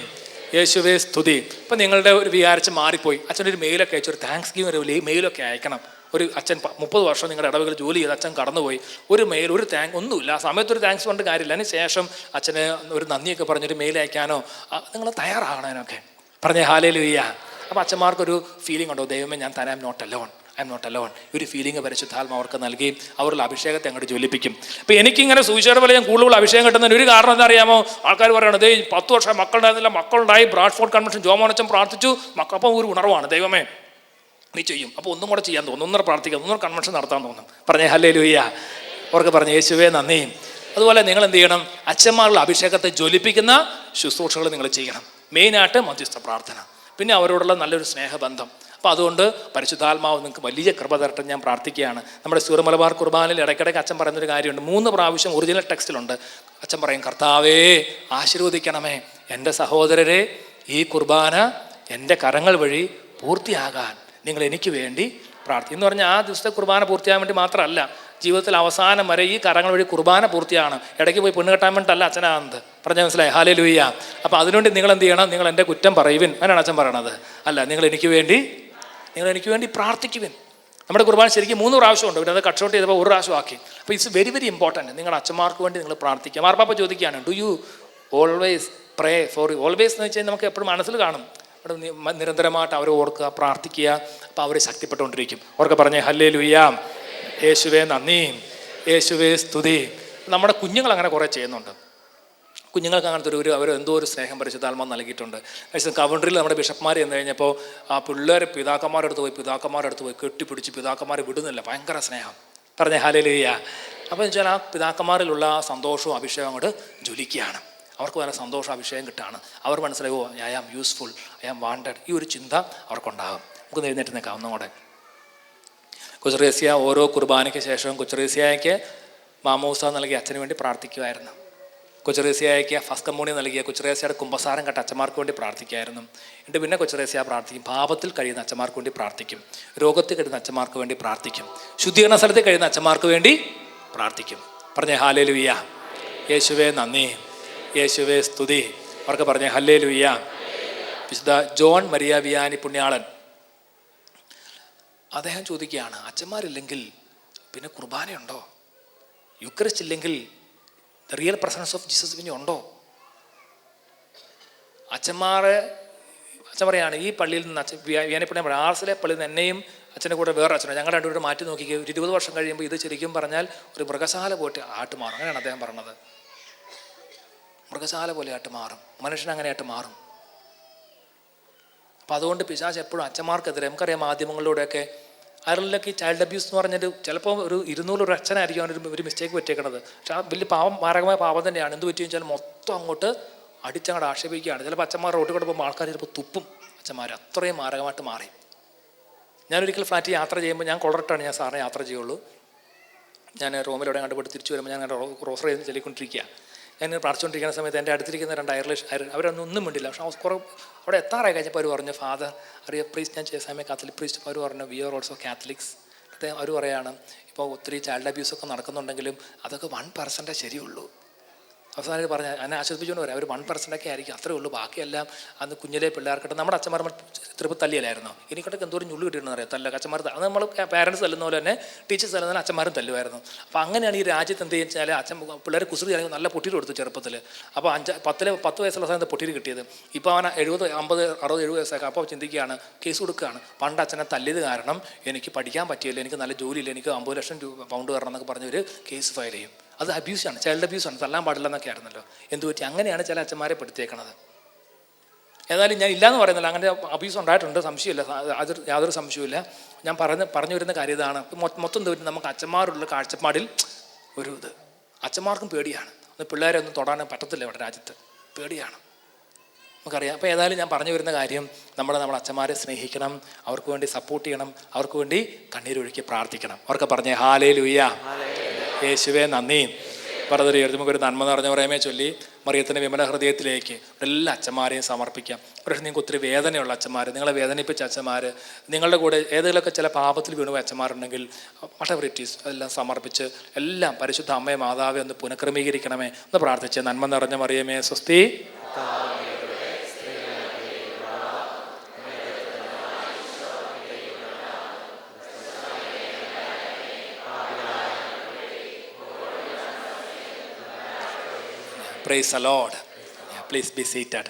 യേശുവേ സ്തുതി. ഇപ്പം നിങ്ങളുടെ ഒരു വിചാരിച്ച് മാറിപ്പോയി, അച്ഛൻ്റെ ഒരു മെയിലൊക്കെ അയച്ചു, ഒരു താങ്ക്സ് ഗിവിംഗ് ഒരു മെയിലൊക്കെ അയക്കണം. ഒരു അച്ഛൻ 30 വർഷം നിങ്ങളുടെ ഇടവകൾ ജോലി ചെയ്ത് അച്ഛൻ കടന്നുപോയി, ഒരു മെയിൽ, ഒരു ഒന്നുമില്ല, ആ സമയത്തൊരു താങ്ക്സ് കൊണ്ട് കാര്യമില്ല. അതിന് ശേഷം അച്ഛന് ഒരു നന്ദിയൊക്കെ പറഞ്ഞൊരു മെയിൽ അയക്കാനോ നിങ്ങൾ തയ്യാറാകണതിനൊക്കെ. പറഞ്ഞേ ഹല്ലേലൂയ. അപ്പോൾ അച്ഛന്മാർക്കൊരു ഫീലിംഗ് ഉണ്ടോ, ദൈവമേ ഞാൻ ഐ എം നോട്ട് അലോൺ. ഒരു ഫീലിംഗ് പരിശുദ്ധാത്മാവ് അവർക്ക് നൽകി അവരുടെ അഭിഷേകത്തെ അങ്ങോട്ട് ജ്വലിപ്പിക്കും. അപ്പോൾ എനിക്കിങ്ങനെ സുവിശേഷ പോലെ ഞാൻ കൂടുതൽ അഭിഷേകം കിട്ടുന്നതിന് ഒരു കാരണം എന്താ അറിയാമോ? ആൾക്കാർ പറയണത് 10 വർഷം മക്കളുണ്ടായിരുന്നില്ല, മക്കളുണ്ടായി, ബ്രാഡ്ഫോർഡ് കൺവെൻഷൻ ജോമോനച്ചൻ പ്രാർത്ഥിച്ചു, അപ്പം ഒരു ഉണർവാണ്, ദൈവമേ നീ ചെയ്യും. അപ്പോൾ ഒന്നും കൂടെ ചെയ്യാൻ തോന്നും, ഒന്നര പ്രാർത്ഥിക്കാം, ഒന്നര കൺവെൻഷൻ നടത്താൻ തോന്നും. പറഞ്ഞേ ഹല്ലേലൂയ. അവർക്ക് പറഞ്ഞ യേശുവേ നന്ദിയും. അതുപോലെ നിങ്ങൾ എന്ത് ചെയ്യണം? അച്ഛന്മാരുടെ അഭിഷേകത്തെ ജ്വലിപ്പിക്കുന്ന ശുശ്രൂഷകൾ നിങ്ങൾ ചെയ്യണം. മെയിനായിട്ട് മധ്യസ്ഥ പ്രാർത്ഥന, പിന്നെ അവരോടുള്ള നല്ലൊരു സ്നേഹബന്ധം. അപ്പോൾ അതുകൊണ്ട് പരിശുദ്ധാത്മാവ് നിങ്ങൾക്ക് വലിയ കൃപ തരട്ടെ ഞാൻ പ്രാർത്ഥിക്കുകയാണ്. നമ്മുടെ സൂറ മലബാർ കുർബാനയിൽ ഇടയ്ക്കിടയ്ക്ക് അച്ഛൻ പറയുന്നൊരു കാര്യമുണ്ട്. 3 പ്രാവശ്യം ഒറിജിനൽ ടെക്സ്റ്റിലുണ്ട്. അച്ഛൻ പറയും, കർത്താവേ ആശീർവദിക്കണമേ എൻ്റെ സഹോദരരെ, ഈ കുർബാന എൻ്റെ കരങ്ങൾ വഴി പൂർത്തിയാകാൻ നിങ്ങൾ എനിക്ക് വേണ്ടി പ്രാർത്ഥിക്കും എന്ന് പറഞ്ഞാൽ ആ ദിവസത്തെ കുർബാന പൂർത്തിയാകാൻ വേണ്ടി മാത്രമല്ല, ജീവിതത്തിൽ അവസാനം വരെ ഈ കരങ്ങൾ വഴി കുർബാന പൂർത്തിയാണ്. ഇടയ്ക്ക് പോയി പെണ്ണ് കെട്ടാൻ വേണ്ടിയിട്ടല്ല അച്ഛനാകുന്നത്. പറഞ്ഞാൽ മനസ്സിലായി? ഹല്ലേലൂയ. അപ്പോൾ അതിനുവേണ്ടി നിങ്ങൾ എന്ത് ചെയ്യണം? നിങ്ങൾ എൻ്റെ കുറ്റം പറയുവിൻ, അങ്ങനെയാണ് അച്ഛൻ പറയണത്. അല്ല, നിങ്ങൾ എനിക്ക് വേണ്ടി പ്രാർത്ഥിക്കുവിൻ. നമ്മുടെ കുർബാന ശരിക്കും 3 പ്രാവശ്യമുണ്ട്. പിന്നെ അത് കട്ട് ഷോട്ട് ചെയ്തപ്പോൾ 1 പ്രാവശ്യം ആക്കി. അപ്പോൾ ഇറ്റ്സ് വെരി വെരി ഇമ്പോർട്ടൻറ്റ്. നിങ്ങളുടെ അച്ഛന്മാർക്ക് വേണ്ടി നിങ്ങൾ പ്രാർത്ഥിക്കുക. മാർപ്പാപ്പ ചോദിക്കുകയാണ്, do you always pray for always എന്ന് വെച്ചാൽ നമുക്ക് എപ്പോഴും മനസ്സിൽ കാണും. അവിടെ നിരന്തരമായിട്ട് അവരെ ഓർക്കുക, പ്രാർത്ഥിക്കുക. അപ്പോൾ അവർ ശക്തിപ്പെട്ടുകൊണ്ടിരിക്കും. അവർക്ക് പറഞ്ഞേ ഹല്ലേലൂയ, യേശുവേ നന്ദി, യേശുവേ സ്തുതി. നമ്മുടെ കുഞ്ഞുങ്ങൾ അങ്ങനെ കുറേ ചെയ്യുന്നുണ്ട്. കുഞ്ഞുങ്ങൾക്ക് അങ്ങനത്തെ അവർ എന്തോ ഒരു സ്നേഹം പരിശുദ്ധാത്മാവ് നൽകിയിട്ടുണ്ട്. കവൻട്രിയിൽ നമ്മുടെ ബിഷപ്പ്മാർ എന്ന് കഴിഞ്ഞപ്പോൾ ആ പിള്ളേരെ പിതാക്കന്മാരുടെ അടുത്ത് പോയി കെട്ടിപ്പിടിച്ച് പിതാക്കന്മാരെ വിടുന്നില്ല. ഭയങ്കര സ്നേഹം. പറഞ്ഞേ ഹല്ലേലൂയ. അപ്പോൾ എന്ന് വെച്ചാൽ ആ പിതാക്കന്മാരിലുള്ള ആ സന്തോഷവും അഭിഷേകം അങ്ങോട്ട് ജ്വലിക്കുകയാണ്. അവർക്ക് വളരെ സന്തോഷം അഭിഷേകം കിട്ടുകയാണ്. അവർ മനസ്സിലായി, oh I am useful, I am wanted. ഈ ഒരു ചിന്ത അവർക്കുണ്ടാകും. നമുക്ക് എഴുന്നേറ്റ് നിൽക്കാം ഒന്നുകൂടെ. കൊച്ചുറേസ്യ ഓരോ കുർബാനയ്ക്ക് ശേഷവും കൊച്ചുറേസ്യയ്ക്ക് മാമോസ നൽകിയ അച്ഛന് വേണ്ടി പ്രാർത്ഥിക്കുമായിരുന്നു. കൊച്ചുറേസ്യയ്ക്ക് ഫസ്റ്റ് കമ്മ്യൂണിയൻ നൽകിയ കൊച്ചുറേസ്യയുടെ കുമ്പസാരം കെട്ട അച്ഛന്മാർക്ക് വേണ്ടി പ്രാർത്ഥിക്കുമായിരുന്നു. എന്നിട്ട് പിന്നെ കൊച്ചുറേസ്യ പ്രാർത്ഥിക്കും. പാപത്തിൽ കഴിയുന്ന അച്ഛന്മാർക്ക് വേണ്ടി പ്രാർത്ഥിക്കും. രോഗത്തിൽ കഴിയുന്ന അച്ഛന്മാർക്ക് വേണ്ടി പ്രാർത്ഥിക്കും. ശുദ്ധീകരണ സ്ഥലത്തിൽ കഴിയുന്ന അച്ഛന്മാർക്ക് വേണ്ടി പ്രാർത്ഥിക്കും. പറഞ്ഞേ ഹല്ലേലൂയ, യേശുവേ നന്ദി, യേശുവേ സ്തുതി. അവർക്ക് പറഞ്ഞേ ഹല്ലേലൂയ. വിശുദ്ധ ജോൺ മരിയ വിയാനി പുണ്യാളൻ അദ്ദേഹം ചോദിക്കുകയാണ്, അച്ഛന്മാരില്ലെങ്കിൽ പിന്നെ കുർബാനയുണ്ടോ? യുക്രിസ്റ്റ് ഇല്ലെങ്കിൽ റിയൽ പ്രസൻസ് ഓഫ് ജീസസ് പിന്നെ ഉണ്ടോ? അച്ഛൻ പറയാണ്, ഈ പള്ളിയിൽ നിന്ന് വിയാനിപ്പുണ്യ ആർസിലെ പള്ളിയിൽ നിന്ന് എന്നെയും അച്ഛൻ്റെ കൂടെ വേറെ അച്ഛനോ ഞങ്ങളുടെ രണ്ടുപേരും മാറ്റി നോക്കിക്കുക. 20 വർഷം കഴിയുമ്പോൾ ഇത് ശരിക്കും പറഞ്ഞാൽ ഒരു മൃഗശാല പോയിട്ട് ആട്ട് മാറും. അങ്ങനെയാണ് അദ്ദേഹം പറഞ്ഞത്. മൃഗശാല പോലെ ആയിട്ട് മാറും, മനുഷ്യൻ അങ്ങനെയായിട്ട് മാറും. അപ്പം അതുകൊണ്ട് പിശാച് എപ്പോഴും അച്ഛന്മാർക്കെതിരെ, നമുക്കറിയാം മാധ്യമങ്ങളിലൂടെയൊക്കെ അയർലൻഡിലൊക്കെ ഈ ചൈൽഡ് അബ്യൂസ് എന്ന് പറഞ്ഞിട്ട് ചിലപ്പോൾ ഒരു 200 ഒരു അച്ഛനായിരിക്കും അവനൊരു മിസ്റ്റേക്ക് പറ്റിയേക്കണത്. പക്ഷെ ആ വലിയ പാവം, മാരകമായ പാപം തന്നെയാണ്. എന്ത് പറ്റി വെച്ചാൽ മൊത്തം അങ്ങോട്ട് അടിച്ചങ്ങോട്ട് ആക്ഷേപിക്കുകയാണ്. ചിലപ്പോൾ അച്ഛന്മാർ റോട്ടിൽ കൂടെ പോകുമ്പോൾ ആൾക്കാർ ചിലപ്പോൾ തുപ്പും. അച്ഛന്മാർ അത്രയും മാരകമായിട്ട് മാറി. ഞാനൊരിക്കൽ ഫ്ലാറ്റിൽ യാത്ര ചെയ്യുമ്പോൾ, ഞാൻ കൊളറിട്ടാണ് ഞാൻ സാറിന് യാത്ര ചെയ്യുള്ളൂ. ഞാൻ റൂമിലൂടെ കണ്ടുപോയിട്ട് തിരിച്ചു വരുമ്പോൾ ഞാൻ റോസറി ചൊല്ലിക്കൊണ്ടിരിക്കുക. ഞാൻ പ്രാർത്ഥിച്ചുകൊണ്ടിരിക്കുന്ന സമയത്ത് എൻ്റെ അടുത്തിരിക്കുന്ന 2 ഐറിഷ് അവരൊന്നും മിണ്ടില്ല. പക്ഷേ കുറേ അവിടെ എത്താറായി കഴിഞ്ഞപ്പോൾ അവർ പറഞ്ഞു, ഫാദർ അറിയ പ്രീസ്റ്റ്, ഞാൻ ചേസാമേ കാത്തലിക് പ്രീസ്റ്റ്. അവർ പറഞ്ഞു, വി ആർ ഓൾസോ കാത്തലിക്സ്. അദ്ദേഹം അവർ പറയുകയാണ്, ഇപ്പോൾ ഒത്തിരി ചൈൽഡ് അബ്യൂസൊക്കെ നടക്കുന്നുണ്ടെങ്കിലും അതൊക്കെ 1% ശരിയുള്ളൂ. അവസാനം പറഞ്ഞാൽ എന്നെ ആശ്വസിപ്പിച്ചുകൊണ്ട് പറയാം, അവർ 1% ആയിരിക്കും, അത്രേ ഉള്ളൂ. ബാക്കിയെല്ലാം അന്ന് കുഞ്ഞിലെ പിള്ളേർക്കിട്ട് നമ്മുടെ അച്ഛന്മാർ തിരുപ്പതി തല്ലിയല്ലായിരുന്നോ? എനിക്കൊക്കെ എന്തോരം ഞുള്ളു കിട്ടിയെന്ന് അറിയാം. തല്ല അച്ഛന്മാർ, അത് നമ്മൾ പാരൻസ് തല്ലുന്ന പോലെ തന്നെ ടീച്ചേഴ്സ് തല്ലുന്ന അച്ഛന്മാരും തല്ലുമായിരുന്നു. അപ്പോൾ അങ്ങനെയാണ് ഈ രാജ്യത്ത് എന്ത് വെച്ചാൽ അച്ഛൻ പിള്ളേരെ കുസൃതി ആണെങ്കിൽ നല്ല പൊട്ടിയിട്ട് കൊടുത്തു ചെറുപ്പത്തിൽ. അപ്പോൾ 10 വയസ്സുള്ള സമയത്ത് പൊട്ടിയിട്ട് കിട്ടിയത്. ഇപ്പോൾ അവൻ 70, 50, 60, 70 വയസ്സൊക്കെ. അപ്പോൾ ചിന്തിക്കുകയാണ്, കേസ് കൊടുക്കുകയാണ്. പണ്ട് അച്ഛനെ തല്ലിയത് കാരണം എനിക്ക് പഠിക്കാൻ പറ്റിയില്ല, എനിക്ക് നല്ല ജോലിയില്ല, എനിക്ക് 50 ലക്ഷം പൗണ്ട് തരണം എന്നൊക്കെ പറഞ്ഞൊരു കേസ് ഫയൽ ചെയ്യും. അത് അബ്യൂസാണ്, ചൈൽഡ് അബ്യൂസാണ്, തല്ലാൻ പാടില്ല എന്നൊക്കെ ആയിരുന്നല്ലോ. എന്തുപറ്റി? അങ്ങനെയാണ് ചില അച്ഛന്മാരെ പെടുത്തിയേക്കണത്. ഏതായാലും ഞാൻ ഇല്ലയെന്ന് പറയുന്നില്ല, അങ്ങനെ അബ്യൂസ് ഉണ്ടായിട്ടുണ്ട്, സംശയമില്ല, അത് യാതൊരു സംശയവുമില്ല. ഞാൻ പറഞ്ഞു വരുന്ന കാര്യം ഇതാണ്. മൊത്തം തോന്നി നമുക്ക് അച്ഛന്മാരുള്ള കാഴ്ചപ്പാടിൽ ഒരു ഇത്, അച്ഛന്മാർക്കും പേടിയാണ്. പിള്ളേരെ ഒന്നും തൊടാനും പറ്റത്തില്ല ഇവിടെ രാജ്യത്ത്, പേടിയാണ്, നമുക്കറിയാം. അപ്പോൾ ഏതായാലും ഞാൻ പറഞ്ഞു വരുന്ന കാര്യം, നമ്മുടെ അച്ഛന്മാരെ സ്നേഹിക്കണം, അവർക്ക് വേണ്ടി സപ്പോർട്ട് ചെയ്യണം, അവർക്ക് വേണ്ടി കണ്ണീരൊഴുക്കി പ്രാർത്ഥിക്കണം. അവർക്ക് പറഞ്ഞേ ഹല്ലേലൂയ, യേശുവേ നന്ദി. പറഞ്ഞൊരു നമുക്കൊരു നന്മ നിറഞ്ഞ പറയുമേ ചൊല്ലി മറിയത്തിൻ്റെ വിമല ഹൃദയത്തിലേക്ക് എല്ലാ അച്ഛന്മാരെയും സമർപ്പിക്കാം. പക്ഷേ നിങ്ങൾക്ക് ഒത്തിരി വേദനയുള്ള അച്ഛന്മാർ, നിങ്ങളെ വേദനിപ്പിച്ച അച്ഛന്മാർ, നിങ്ങളുടെ കൂടെ ഏതെങ്കിലുമൊക്കെ ചില പാപത്തിൽ വീണുപോയ അച്ഛന്മാരുണ്ടെങ്കിൽ വട്ടെവർ ഇറ്റ് ഈസ് എല്ലാം സമർപ്പിച്ച് എല്ലാം പരിശുദ്ധ അമ്മയെ മാതാവെ ഒന്ന് പുനഃക്രമീകരിക്കണമേ എന്ന് പ്രാർത്ഥിച്ച്, നന്മ നിറഞ്ഞ മറിയമേ സ്വസ്തി. Praise the Lord. Please be seated.